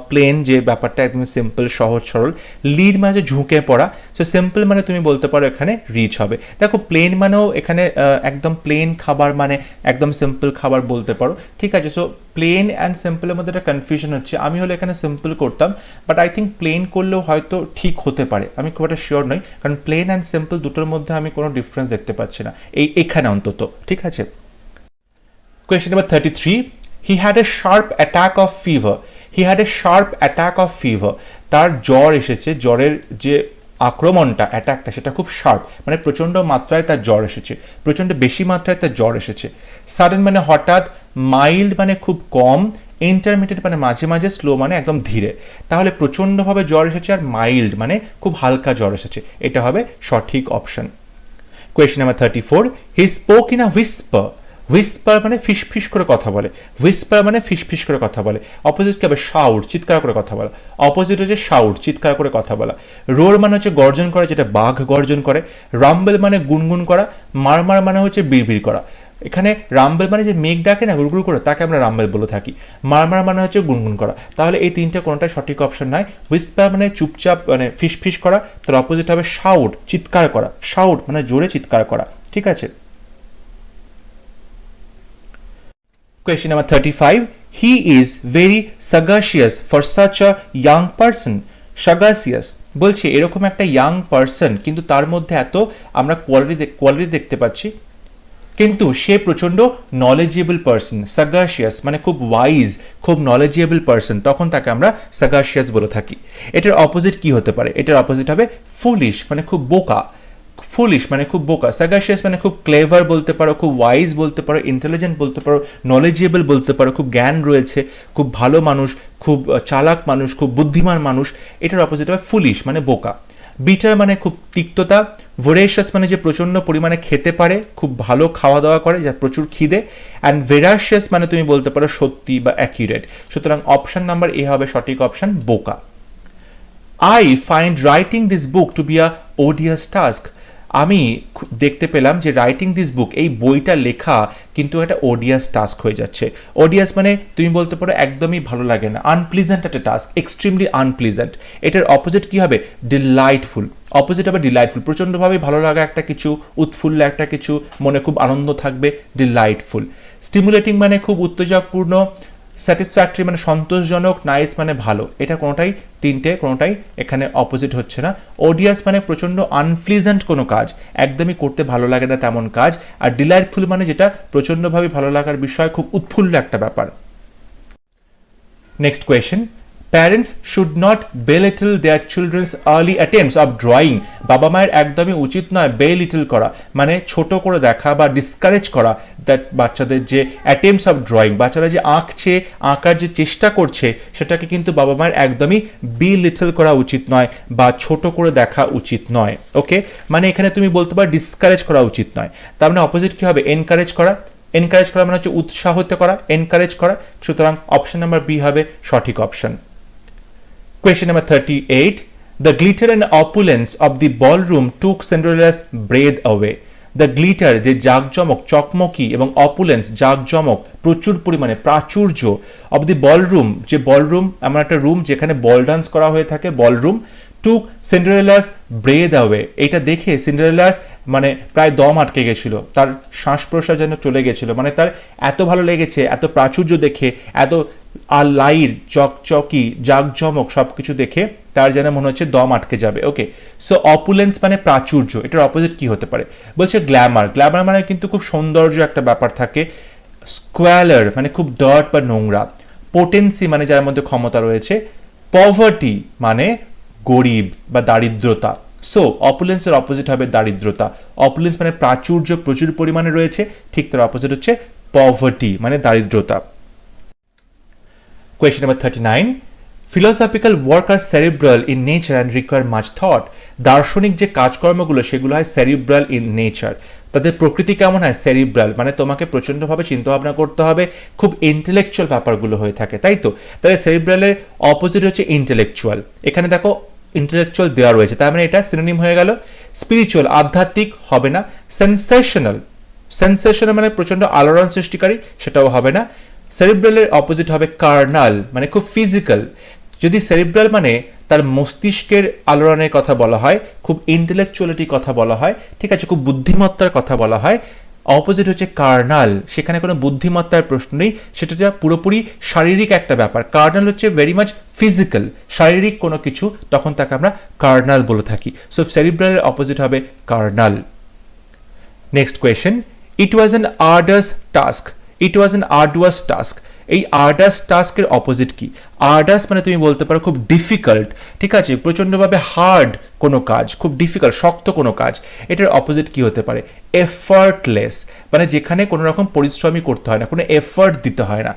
Speaker 1: প্লেন, যে ব্যাপারটা একদম সিম্পল, সহজ সরল। লিড মানে ঝুঁকে পড়া। সো সিম্পল মানে তুমি বলতে পারো এখানে রিচ হবে। দেখো প্লেন মানেও এখানে একদম প্লেন খাবার মানে একদম সিম্পল খাবার বলতে পারো, ঠিক আছে। সো প্লেন অ্যান্ড সিম্পলের মধ্যে একটা কনফিউশন হচ্ছে। আমি হলে এখানে সিম্পল করতাম, বাট আই থিঙ্ক প্লেন করলেও হয়তো ঠিক হতে পারে, আমি খুব একটা শিওর নই, কারণ প্লেন অ্যান্ড সিম্পল দুটোর মধ্যে আমি কোনো ডিফারেন্স দেখতে পাচ্ছি না এখানে অন্তত, ঠিক আছে। Question number 33. He had a sharp attack of fever. He had a sharp attack of fever. তার জ্বর এসেছে, জ্বরের যে আক্রমণটা, অ্যাটাকটা, সেটা খুব শার্প, মানে প্রচণ্ড মাত্রায় তার জ্বর এসেছে, প্রচণ্ড বেশি মাত্রায় তার জ্বর এসেছে। সাডেন মানে হঠাৎ, মাইল্ড মানে খুব কম, ইন্টারমিডিয়েট মানে মাঝে মাঝে, স্লো মানে একদম ধীরে। তাহলে প্রচণ্ডভাবে জ্বর এসেছে আর মাইল্ড মানে খুব হালকা জ্বর এসেছে, এটা হবে সঠিক option. Question number 34. He spoke in a whisper. Whisper মানে ফিসফিস করে কথা বলে, হুইসপার মানে ফিসফিস করে কথা বলে। অপোজিট কি হবে? শাউট, চিৎকার করে কথা বলা। অপোজিট হচ্ছে শাউট, চিৎকার করে কথা বলা। রোর মানে হচ্ছে গর্জন করে, যেটা বাঘ গর্জন করে। রাম্বেল মানে গুনগুন করা। মারমার মানে হচ্ছে বিড়বিড় করা। এখানে রাম্বেল মানে যে মেঘ ডাকে না গুড়গুড় করে, তাকে আমরা রাম্বেল বলে থাকি। মারমার মানে হচ্ছে গুনগুন করা। তাহলে এই তিনটে কোনোটাই সঠিক অপশন নয়। হুইসপার মানে চুপচাপ মানে ফিসফিস করা, তার অপোজিট হবে শাউট, চিৎকার করা। শাউট মানে জোরে চিৎকার করা, ঠিক আছে। Question number 35. He is very sagacious for such a young person. Sagacious বলছে এরকম একটা ইয়াং পারসন, কিন্তু তার মধ্যে এত আমরা কোয়ালিটি দেখতে পাচ্ছি, কিন্তু সে প্রচণ্ড নলেজেবল পারসন। সাগাশিয়াস মানে খুব ওয়াইজ, খুব নলেজেবল পারসন, তখন তাকে আমরা সাগাশিয়াস বলে থাকি। এটার অপোজিট কি হতে পারে? এটার অপোজিট হবে ফুলিশ, মানে খুব বোকা। ফুলিশ মানে খুব বোকা। সাগাশিয়াস মানে খুব ক্লেভার বলতে পারো, খুব ওয়াইজ বলতে পারো, ইন্টেলিজেন্ট বলতে পারো, নলেজেবল বলতে পারো, খুব জ্ঞান রয়েছে, খুব ভালো মানুষ, খুব চালাক মানুষ, খুব বুদ্ধিমান মানুষ। এটার অপোজিট হবে ফুলিশ মানে বোকা। বিটার মানে খুব তিক্ততা। ভোরেশাস মানে যে প্রচণ্ড পরিমাণে খেতে পারে, খুব ভালো খাওয়া দাওয়া করে, যার প্রচুর খিদে। অ্যান্ড ভেরাশিয়াস মানে তুমি বলতে পারো সত্যি বা অ্যাকিউরেট। সুতরাং অপশন নাম্বার এ হবে সঠিক অপশন, বোকা। I find writing this book to be a odious task. আমি দেখতে পেলাম যে রাইটিং দিস বুক, এই বইটা লেখা কিন্তু একটা ওডিয়াস টাস্ক হয়ে যাচ্ছে। ওডিয়াস মানে তুমি বলতে পারো একদমই ভালো লাগে না, আনপ্লিজেন্ট একটা টাস্ক, এক্সট্রিমলি আনপ্লিজেন্ট। এটার অপোজিট কি হবে? ডিলাইটফুল। অপোজিট হবে ডিলাইটফুল, প্রচণ্ডভাবে ভালো লাগা একটা কিছু, উৎফুল্ল একটা কিছু, মনে খুব আনন্দ থাকবে, ডিলাইটফুল। স্টিমুলেটিং মানে খুব উত্তেজকপূর্ণ। স্যাটিসফ্যাক্টরি মানে সন্তোষজনক। নাইস মানে ভালো। এটা কোনোটাই কোনোটাই এখানে অপোজিট হচ্ছে না। ওডিয়াস মানে প্রচণ্ড আনপ্লিজেন্ট কোনো কাজ, একদমই করতে ভালো লাগে না তেমন কাজ। আর ডিলাইটফুল মানে যেটা প্রচণ্ডভাবে ভালো লাগার বিষয়, খুব উৎফুল্ল একটা ব্যাপার। Next question. Parents should not belittle their children's early attempts of drawing. বাবা মায়ের একদমই উচিত নয় বেলিটল করা, মানে ছোট করে দেখা বা ডিসকারেজ করা দ্যাট বাচ্চাদের যে অ্যাটেম্পটস অফ ড্রয়িং, বাচ্চারা যে আঁকছে, আঁকার যে চেষ্টা করছে, সেটাকে কিন্তু বাবা মায়ের একদমই বেলিটল করা উচিত নয় বা ছোট করে দেখা উচিত নয়। ওকে, মানে এখানে তুমি বলতে পারো ডিসকারেজ করা উচিত নয়, তার মানে অপোজিট কি হবে? এনকারেজ করা। এনকারেজ করা মানে হচ্ছে উৎসাহিত করা, এনকারেজ করা। সুতরাং অপশন নাম্বার বি হবে সঠিক option. Question number 38. The glitter and opulence of the ballroom took Cinderella's breath away. The glitter যে জাঁকজমক, চকমকি, এবং opulence জাঁকজমক, প্রচুর পরিমাণে প্রাচুর্য, of the ballroom যে বলরুম, এমন একটা রুম যেখানে বল ডান্স করা হয়ে থাকে, ballroom, took Cinderella's breath away. এটা দেখে সিন্ডারেলাস মানে প্রায় দম আটকে গেছিল, তার শ্বাস প্রশ্বাস যেন চলে গেছিল, মানে তার এত ভালো লেগেছে, এত প্রাচুর্য দেখে, এত আর লাইট চকচকি জাঁকজমক সবকিছু দেখে তার যেন মনে হচ্ছে দম আটকে যাবে। ওকে, সো অপুলেন্স মানে প্রাচুর্য, এটার অপোজিট কি হতে পারে? বলছে গ্ল্যামার। গ্ল্যামার মানে কিন্তু খুব সৌন্দর্য একটা ব্যাপার থাকে। স্কোয়ালার মানে খুব ডার্ট বা নোংরা। পোটেন্সি মানে যার মধ্যে ক্ষমতা রয়েছে। পভার্টি মানে গরিব বা দারিদ্রতা। সো অপুলেন্সের অপোজিট হবে দারিদ্রতা। অপুলেন্স মানে প্রাচুর্য, প্রচুর পরিমাণে রয়েছে, ঠিক তার অপোজিট হচ্ছে পভার্টি মানে দারিদ্রতা। Question number 39. Philosophical work are cerebral in nature and require much thought. দার্শনিক যে কাজকর্মগুলো সেগুলো হয় সেরিব্রাল ইন নেচার। তাদের প্রকৃতি কেমন হয়? সেরিব্রাল, মানে তোমাকে প্রচণ্ডভাবে চিন্তাভাবনা করতে হবে, খুব ইন্টেলেকচুয়াল ব্যাপারগুলো হয়ে থাকে, তাই তো? তাহলে সেরিব্রালের অপোজিট হচ্ছে ইন্টেলেকচুয়াল। এখানে দেখো ইন্টেলেকচুয়াল দেওয়া রয়েছে, তার মানে এটা সিনোনিম হয়ে গেল। স্পিরিচুয়াল আধ্যাত্মিক হবে না। সেন্সেশনাল, সেন্সেশনাল মানে প্রচণ্ড আলোড়ন সৃষ্টিকারী, সেটাও হবে না। সেরিব্রালের অপোজিট হবে কার্নাল, মানে খুব ফিজিক্যাল। যদি সেরিব্রাল মানে তার মস্তিষ্কের আলোড়নের কথা বলা হয়, খুব ইন্টেলেকচুয়ালিটির কথা বলা হয়, ঠিক আছে, খুব বুদ্ধিমত্তার কথা বলা হয়, অপোজিট হচ্ছে কার্নাল, সেখানে কোনো বুদ্ধিমত্তার প্রশ্ন নেই, সেটা পুরোপুরি শারীরিক একটা ব্যাপার। কার্নাল হচ্ছে ভেরি মাচ ফিজিক্যাল, শারীরিক কোনো কিছু, তখন তাকে আমরা কার্নাল বলে থাকি। সো সেরিব্রালের অপোজিট হবে carnal. Next question. It was an arduous task. It was an arduous task. এই আর্ডাস টাস্কের অপোজিট কি? আর্ডাস মানে তুমি বলতে পারো খুব ডিফিকাল্ট, ঠিক আছে, প্রচণ্ডভাবে হার্ড কোনো কাজ, খুব ডিফিকাল্ট শক্ত কোনো কাজ। এটার অপোজিট কি হতে পারে? এফার্টলেস, মানে যেখানে কোনো রকম পরিশ্রমই করতে হয় না, কোনো এফার্ট দিতে হয় না।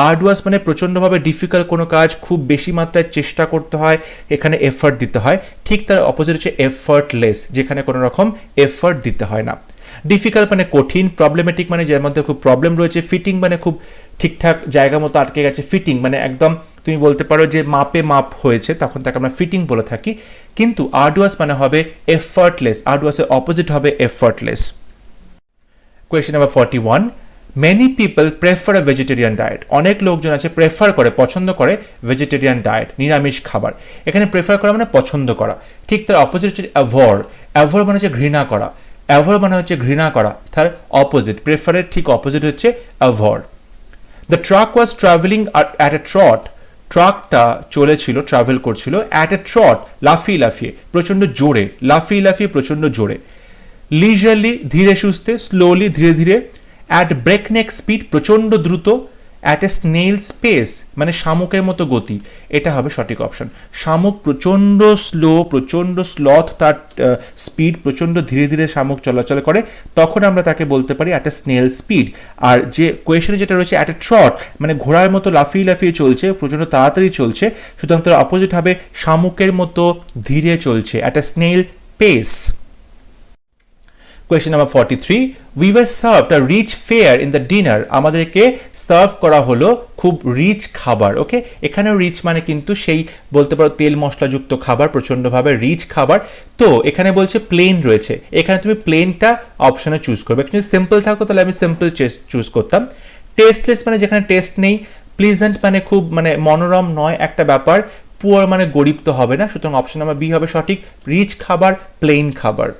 Speaker 1: আর্ডুয়াস মানে প্রচণ্ডভাবে ডিফিকাল্ট কোনো কাজ, খুব বেশি মাত্রায় চেষ্টা করতে হয়, এখানে এফার্ট দিতে হয়। ঠিক তার অপোজিট হচ্ছে এফার্টলেস, যেখানে কোনো রকম এফার্ট দিতে হয় না। ডিফিকাল্ট মানে কঠিন, প্রবলেমেটিক মানে যার মধ্যে খুব প্রবলেম রয়েছে, ফিটিং মানে খুব ঠিকঠাক জায়গা মতো আটকে গেছে, ফিটিং মানে একদম তুমি বলতে পারো যে মাপে মাপ হয়েছে, তখন তাকে আমরা ফিটিং বলে থাকি। কিন্তু আর্ডুয়াস মানে হবে এফার্টলেস, আর্ডুয়াসের অপোজিট হবে effortless. Question number 41. Many people prefer a vegetarian diet. অনেক লোকজন আছে প্রেফার করে, পছন্দ করে ভেজিটেরিয়ান ডায়েট, নিরামিষ খাবার। এখানে প্রেফার করা মানে পছন্দ করা, ঠিক তার অপোজিট হচ্ছে অ্যাভর। অ্যাভর মানে হচ্ছে ঘৃণা করা, অ্যাভর মানে হচ্ছে ঘৃণা করা, তার অপোজিট, প্রেফারের ঠিক অপোজিট হচ্ছে abhor. The truck was travelling at a trot. ট্রাকটা চলেছিল, ট্রাভেল করছিল, অ্যাট এ ট্রট লাফিয়ে লাফিয়ে, প্রচণ্ড জোরে, লাফিয়ে লাফিয়ে প্রচণ্ড জোরে। লিজারলি ধীরে সুস্থে, স্লোলি ধীরে ধীরে। অ্যাট ব্রেকনেক স্পিড প্রচণ্ড দ্রুত। অ্যাট এ স্নেল স্পেস মানে শামুকের মতো গতি, এটা হবে সঠিক অপশন। শামুক প্রচণ্ড স্লো, প্রচণ্ড স্লথ তার স্পিড, প্রচণ্ড ধীরে ধীরে শামুক চলাচল করে, তখন আমরা তাকে বলতে পারি অ্যাট এ স্নেল স্পিড। আর যে কোয়েশনে যেটা রয়েছে অ্যাট এ ট্রট মানে ঘোড়ার মতো লাফিয়ে লাফিয়ে চলছে, প্রচণ্ড তাড়াতাড়ি চলছে, সুতরাং তার অপোজিট হবে শামুকের মতো ধীরে চলছে, at a snail pace. Question number 43. We were served a rich fare in the dinner. আমাদেরকে সার্ভ করা হলো খুব রিচ খাবার। ওকে, এখানেও রিচ মানে কিন্তু সেই বলতে পারো তেল মশলাযুক্ত খাবার, প্রচণ্ডভাবে রিচ খাবার। তো এখানে বলছে প্লেন রয়েছে, এখানে তুমি প্লেনটা অপশনে চুজ করবে। যদি সিম্পল থাকতো তাহলে আমি সিম্পল চুজ করতাম। টেস্টলেস মানে যেখানে টেস্ট নেই। প্লিজেন্ট মানে খুব মানে মনোরম নয় একটা ব্যাপার। পুয়ার মানে গরিব তো হবে না, সুতরাং অপশন নাম্বার বি হবে সঠিক, রিচ খাবার, প্লেন খাবার।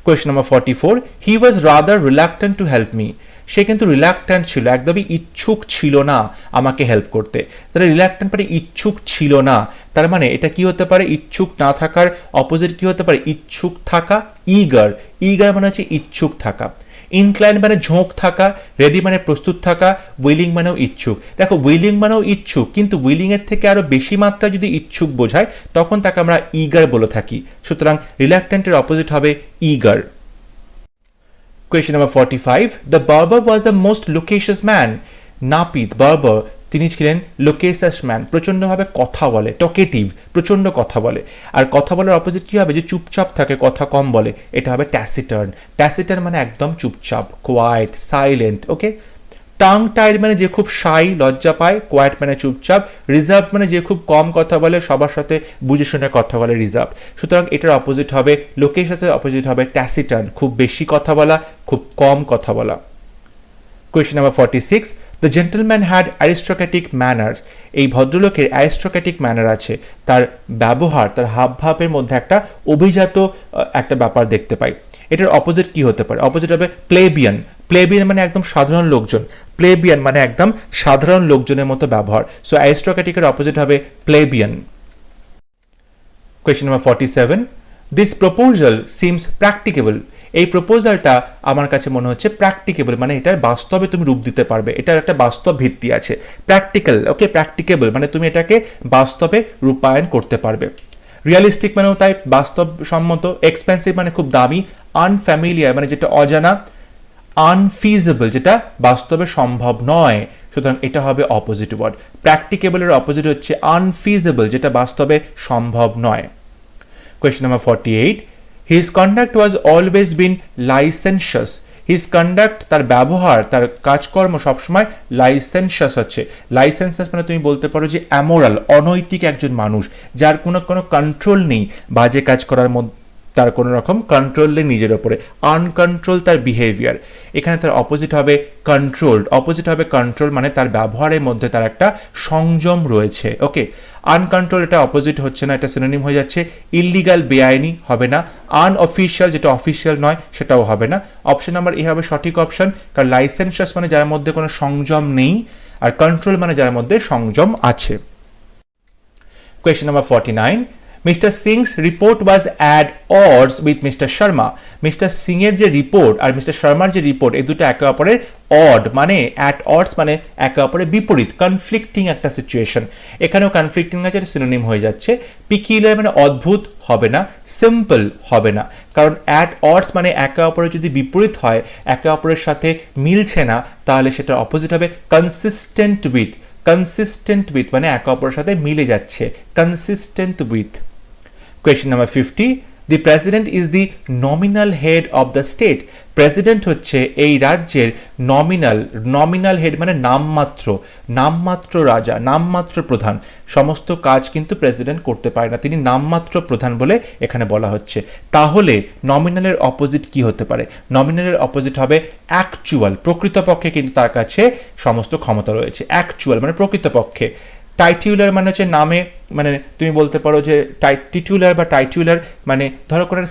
Speaker 1: Question number 44. He was rather reluctant to help me. সে কিন্তু রিল্যাক্ট্যান্ট ছিল, একদমই ইচ্ছুক ছিল না আমাকে হেল্প করতে। তাহলে রিল্যাক্ট্যান্ট মানে ইচ্ছুক ছিল না, তার মানে এটা কি হতে পারে? ইচ্ছুক না থাকার অপোজিট কি হতে পারে? ইচ্ছুক থাকা, ইগার। ইগার মানে হচ্ছে ইচ্ছুক থাকা। ইনক্লাইন মানে ঝোঁক থাকা, রেডি মানে প্রস্তুত থাকা, উইলিং মানেও ইচ্ছুক। দেখো উইলিং মানেও ইচ্ছুক, কিন্তু উইলিং এর থেকে আরো বেশি মাত্রা যদি ইচ্ছুক বোঝায় তখন তাকে আমরা ইগার বলে থাকি। সুতরাং রিল্যাক্ট্যান্টের অপোজিট হবে eager. Question number 45. The barber was the most loquacious man. নাপিত বার্বার তিনি ছিলেন লোকেশাস ম্যান, প্রচণ্ডভাবে কথা বলে, টকেটিভ, প্রচণ্ড কথা বলে। আর কথা বলার অপোজিট কী হবে, যে চুপচাপ থাকে, কথা কম বলে, এটা হবে ট্যাসিটার্ন। ট্যাসিটার্ন মানে একদম চুপচাপ, কোয়াইট, সাইলেন্ট। ওকে, টাং টাইড মানে যে খুব শাই, লজ্জা পায়, কোয়াইট মানে চুপচাপ, রিজার্ভ মানে যে খুব কম কথা বলে, সবার সাথে বুঝে শুনে কথা বলে, রিজার্ভ। সুতরাং এটার অপোজিট হবে, লোকেশাসের অপোজিট হবে ট্যাসিটার্ন, খুব বেশি কথা বলা, খুব কম কথা বলা। Question number 46. The gentleman had aristocratic manners. এই ভদ্রলোকের অ্যারিস্টোক্রেটিক ম্যানার আছে, তার ব্যবহার, তার হাবভাবের মধ্যে একটা অভিজাত একটা ব্যাপার দেখতে পাই। এটার অপোজিট কি হতে পারে? অপোজিট হবে প্লেবিয়ান। প্লেবিয়ান মানে একদম সাধারণ লোকজন, প্লেবিয়ান মানে একদম সাধারণ লোকজনের মতো ব্যবহার। সো অ্যারিস্টোক্রেটিকের অপোজিট হবে plebeian. Question number 47. This proposal seems practicable. এই প্রপোজালটা আমার কাছে মনে হচ্ছে প্র্যাকটিকেবল, মানে এটার বাস্তবে তুমি রূপ দিতে পারবে, এটার একটা বাস্তব ভিত্তি আছে। প্র্যাকটিক্যাল, ওকে, প্র্যাকটিকেবল মানে তুমি এটাকে বাস্তবে রূপায়ণ করতে পারবে। রিয়ালিস্টিক মানেও তাই, বাস্তবসম্মত। এক্সপেন্সিভ মানে খুব দামি। আনফ্যামিলিয়ার মানে যেটা অজানা। আনফিজিবল যেটা বাস্তবে সম্ভব নয়। সুতরাং এটা হবে অপোজিট ওয়ার্ড। প্র্যাকটিকেবলের অপোজিট হচ্ছে আনফিজিবল, যেটা বাস্তবে সম্ভব নয়। Question number 48. His conduct was always been licentious. His conduct, তার ব্যবহার, তার কাজকর্ম সবসময় লাইসেন্সিয়াস হচ্ছে। লাইসেন্সিয়াস মানে তুমি বলতে পারো যে অ্যামোরাল, অনৈতিক একজন মানুষ, যার কোনো কন্ট্রোল নেই বাজে কাজ করার মধ্যে, তার কোনো রকম কন্ট্রোল নেই নিজের ওপরে, আনকন্ট্রোল তার বিহেভিয়ার। এখানে তার অপোজিট হবে কন্ট্রোলড। অপোজিট হবে কন্ট্রোল মানে তার ব্যবহারের মধ্যে তার একটা সংযম রয়েছে। ওকে, আনকন্ট্রোল এটা অপোজিট হচ্ছে না, এটা সিনোনিম হয়ে যাচ্ছে। ইললিগাল, বেআইনি হবে না। আনঅফিশিয়াল যেটা অফিসিয়াল নয় সেটাও হবে না। অপশন নাম্বার এ হবে সঠিক অপশন, কারণ লাইসেন্সিয়াস মানে যার মধ্যে কোনো সংযম নেই, আর কন্ট্রোল মানে যার মধ্যে সংযম আছে। Question number 49. Mr. Singh's report was at odds with Mr. Sharma. Mr. সিংয়ের যে রিপোর্ট আর মিস্টার শর্মার যে রিপোর্ট, এই দুটো একে অপরের অড মানে অ্যাট অডস মানে একে অপরের বিপরীত, কনফ্লিক্টিং একটা সিচুয়েশন। এখানেও কনফ্লিক্টিং আছে, সিনোনিম হয়ে যাচ্ছে। পিকিউলার মানে অদ্ভুত হবে না, সিম্পল হবে না, কারণ অ্যাট অডস মানে একে অপরের যদি বিপরীত হয়, একে অপরের সাথে মিলছে না, তাহলে সেটার অপোজিট হবে কনসিস্টেন্ট উইথ। কনসিস্টেন্ট উইথ মানে একে অপরের সাথে মিলে যাচ্ছে, consistent with. Question number 50. The president is the nominal head of the state. President হচ্ছে এই রাজ্যের নমিনাল হেড মানে নামমাত্র রাজা, নামমাত্র প্রধান। সমস্ত কাজ কিন্তু প্রেসিডেন্ট করতে পারে না, তিনি নামমাত্র প্রধান বলে এখানে বলা হচ্ছে। তাহলে নমিনালের অপোজিট কি হতে পারে? নমিনালের অপোজিট হবে অ্যাকচুয়াল। প্রকৃতপক্ষে কিন্তু তার কাছে সমস্ত ক্ষমতা রয়েছে। অ্যাকচুয়াল মানে প্রকৃতপক্ষে। টাইটিউলার মানে হচ্ছে নামে, মানে তুমি বলতে পারো যে টিটুলার বা টাইটিউলার মানে ধরো কোনো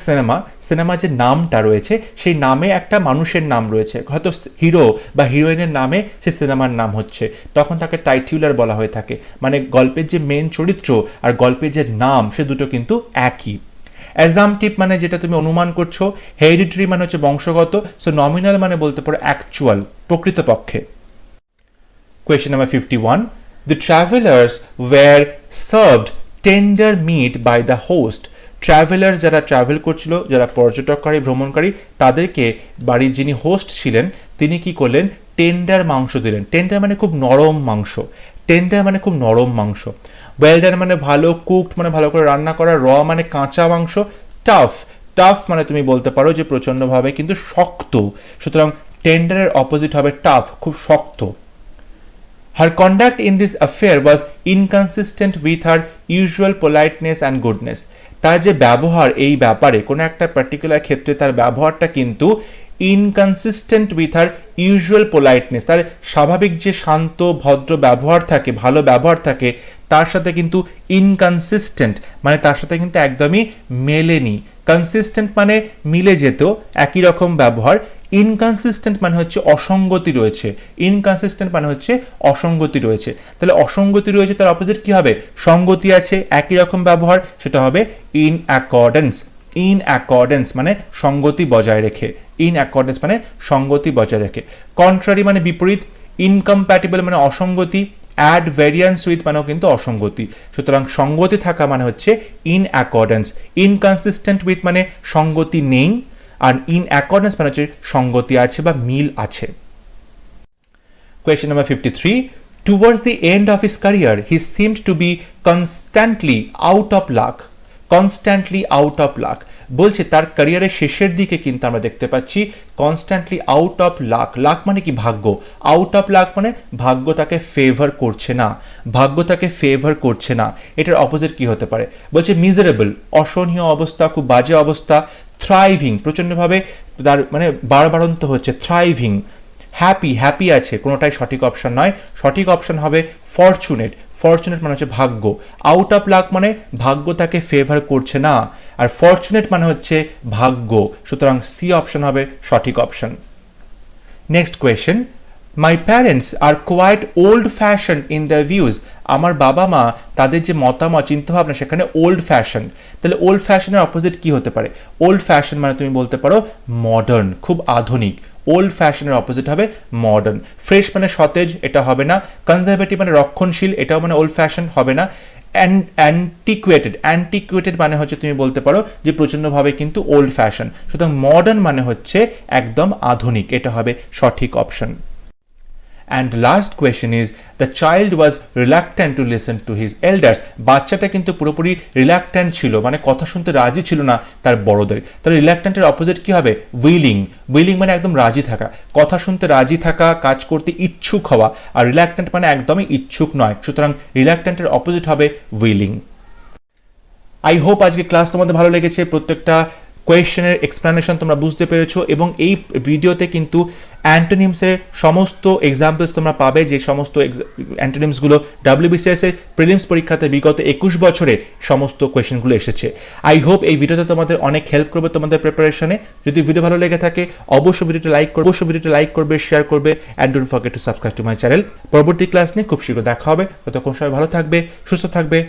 Speaker 1: সিনেমা যে নামটা রয়েছে সেই নামে একটা মানুষের নাম রয়েছে, হয়তো হিরো বা হিরোইনের নামে সে সিনেমার নাম হচ্ছে, তখন তাকে টাইটিউলার বলা হয়ে থাকে। মানে গল্পের যে মেন চরিত্র আর গল্পের যে নাম সে দুটো কিন্তু একই। অ্যাজাম্পটিভ মানে যেটা তুমি অনুমান করছো, হেরিডিটারি মানে হচ্ছে বংশগত। সো নমিনাল মানে বলতে পারো অ্যাকচুয়াল, প্রকৃতপক্ষে। Question number 51. The travelers were served tender meat by the host. Traveller যারা ট্রাভেল করছিল, যারা পর্যটককারী ভ্রমণকারী, তাদেরকে বাড়ির যিনি হোস্ট ছিলেন তিনি কি করলেন? টেন্ডার মাংস দিলেন। টেন্ডার মানে খুব নরম মাংস, টেন্ডার মানে খুব নরম মাংস। ওয়েলডান মানে ভালো, কুকড মানে ভালো করে রান্না করা, র মানে কাঁচা মাংস, টাফ মানে তুমি বলতে পারো যে প্রচণ্ডভাবে কিন্তু শক্ত। সুতরাং টেন্ডারের অপোজিট হবে টাফ, খুব শক্ত। Her conduct in this affair was inconsistent with her usual politeness and goodness. তার যে ব্যবহার এই ব্যাপারে, কোনো একটা পার্টিকুলার ক্ষেত্রে তার ব্যবহারটা কিন্তু inconsistent with her usual politeness, তার স্বাভাবিক যে শান্ত ভদ্র ব্যবহার থাকে, ভালো ব্যবহার থাকে, তার সাথে কিন্তু ইনকনসিস্টেন্ট মানে তার সাথে কিন্তু একদমই মেলেনি। কনসিস্টেন্ট মানে মিলে যেত, একই রকম ব্যবহার। ইনকনসিস্টেন্ট মানে হচ্ছে অসঙ্গতি রয়েছে, ইনকনসিস্টেন্ট মানে হচ্ছে অসঙ্গতি রয়েছে। তাহলে অসঙ্গতি রয়েছে, তার অপোজিট কি হবে? সঙ্গতি আছে, একই রকম ব্যবহার, সেটা হবে ইন অ্যাকর্ডেন্স। ইন অ্যাকর্ডেন্স মানে সঙ্গতি বজায় রেখে, ইন অ্যাকর্ডেন্স মানে সঙ্গতি বজায় রেখে। কন্ট্রারি মানে বিপরীত, ইনকম্প্যাটিবল মানে অসঙ্গতি, অ্যাড ভ্যারিয়েন্স উইথ মানেও কিন্তু অসঙ্গতি। সুতরাং সঙ্গতি থাকা মানে হচ্ছে ইন অ্যাকর্ডেন্স। ইনকনসিস্টেন্ট উইথ মানে সঙ্গতি নেই, আর ইন অ্যাকর্ডেন্স মানে হচ্ছে সঙ্গতি আছে বা মিল আছে। Question number 53. Towards the end of his career, he seemed to be constantly out of luck. Constantly out of luck. বলছে তার ক্যারিয়ারের শেষের দিকে কিন্তু আমরা দেখতে পাচ্ছি constantly out of luck. Lakh মানে কি? ভাগ্য। আউট অফ লাক মানে ভাগ্য তাকে ফেভার করছে না, ভাগ্য তাকে ফেভার করছে না। এটার অপোজিট কি হতে পারে? বলছে মিজারেবল, অসহনীয় অবস্থা, খুব বাজে অবস্থা। থ্রাইভিং, প্রচণ্ডভাবে তার মানে বাড়বাড়ন্ত হচ্ছে, থ্রাইভিং। হ্যাপি, হ্যাপি আছে, কোনোটাই সঠিক অপশন নয়। সঠিক অপশন হবে ফরচুনেট। ফরচুনেট মানে হচ্ছে ভাগ্য। আউট অফ লাক মানে ভাগ্য তাকে ফেভার করছে না, আর ফরচুনেট মানে হচ্ছে ভাগ্য। সুতরাং সি অপশন হবে সঠিক option. Next question, my parents are quite old fashion in their views. আমার বাবা মা তাদের যে মতামত চিন্তাভাবনা সেখানে ওল্ড ফ্যাশন। তাহলে ওল্ড ফ্যাশনের অপোজিট কি হতে পারে? ওল্ড ফ্যাশন মানে তুমি বলতে পারো মডার্ন, খুব আধুনিক। ওল্ড ফ্যাশনের অপোজিট হবে মডার্ন। ফ্রেশ মানে সতেজ, এটা হবে না। কনজারভেটিভ মানে রক্ষণশীল, এটাও মানে ওল্ড ফ্যাশন হবে না। অ্যান্টিকুয়েটেড, অ্যান্টিকুয়েটেড মানে হচ্ছে তুমি বলতে পারো যে প্রচণ্ডভাবে কিন্তু ওল্ড ফ্যাশন। সুতরাং মডার্ন মানে হচ্ছে একদম আধুনিক, এটা হবে সঠিক option. And last question is, the child was reluctant to listen to his elders. বাচ্চাটা কিন্তু পুরোপুরি রিল্যাক্ট্যান্ট ছিল, মানে কথা শুনতে রাজি ছিল না তার বড়দের। তাহলে রিল্যাক্ট্যান্টের অপোজিট কি হবে? উইলিং। উইলিং মানে একদম রাজি থাকা, কথা শুনতে রাজি থাকা, কাজ করতে ইচ্ছুক হওয়া। আর রিল্যাক্ট্যান্ট মানে একদমই ইচ্ছুক নয়। সুতরাং রিল্যাক্ট্যান্টের অপোজিট হবে উইলিং। আই হোপ আজকে ক্লাস তোমাদের ভালো লেগেছে। প্রত্যেকটা কোয়েশ্চেনের এক্সপ্লেনেশন তোমরা বুঝতে পেরেছো, এবং এই ভিডিওতে কিন্তু অ্যান্টোনিমসের সমস্ত এক্সাম্পলস তোমরা পাবে, যে সমস্ত অ্যান্টোনিমসগুলো WBCS এর প্রিলিমস পরীক্ষাতে বিগত 21 বছরে সমস্ত কোয়েশ্চেনগুলো এসেছে। আই হোপ এই ভিডিওতে তোমাদের অনেক হেল্প করবে তোমাদের প্রিপারেশনে। যদি ভিডিও ভালো লেগে থাকে অবশ্যই ভিডিওটা লাইক করবে, শেয়ার করবে, and don't forget to subscribe to my channel. পরবর্তী ক্লাস নিয়ে খুব শীঘ্র দেখা হবে। ততক্ষণ সবাই ভালো থাকবে, সুস্থ থাকবে।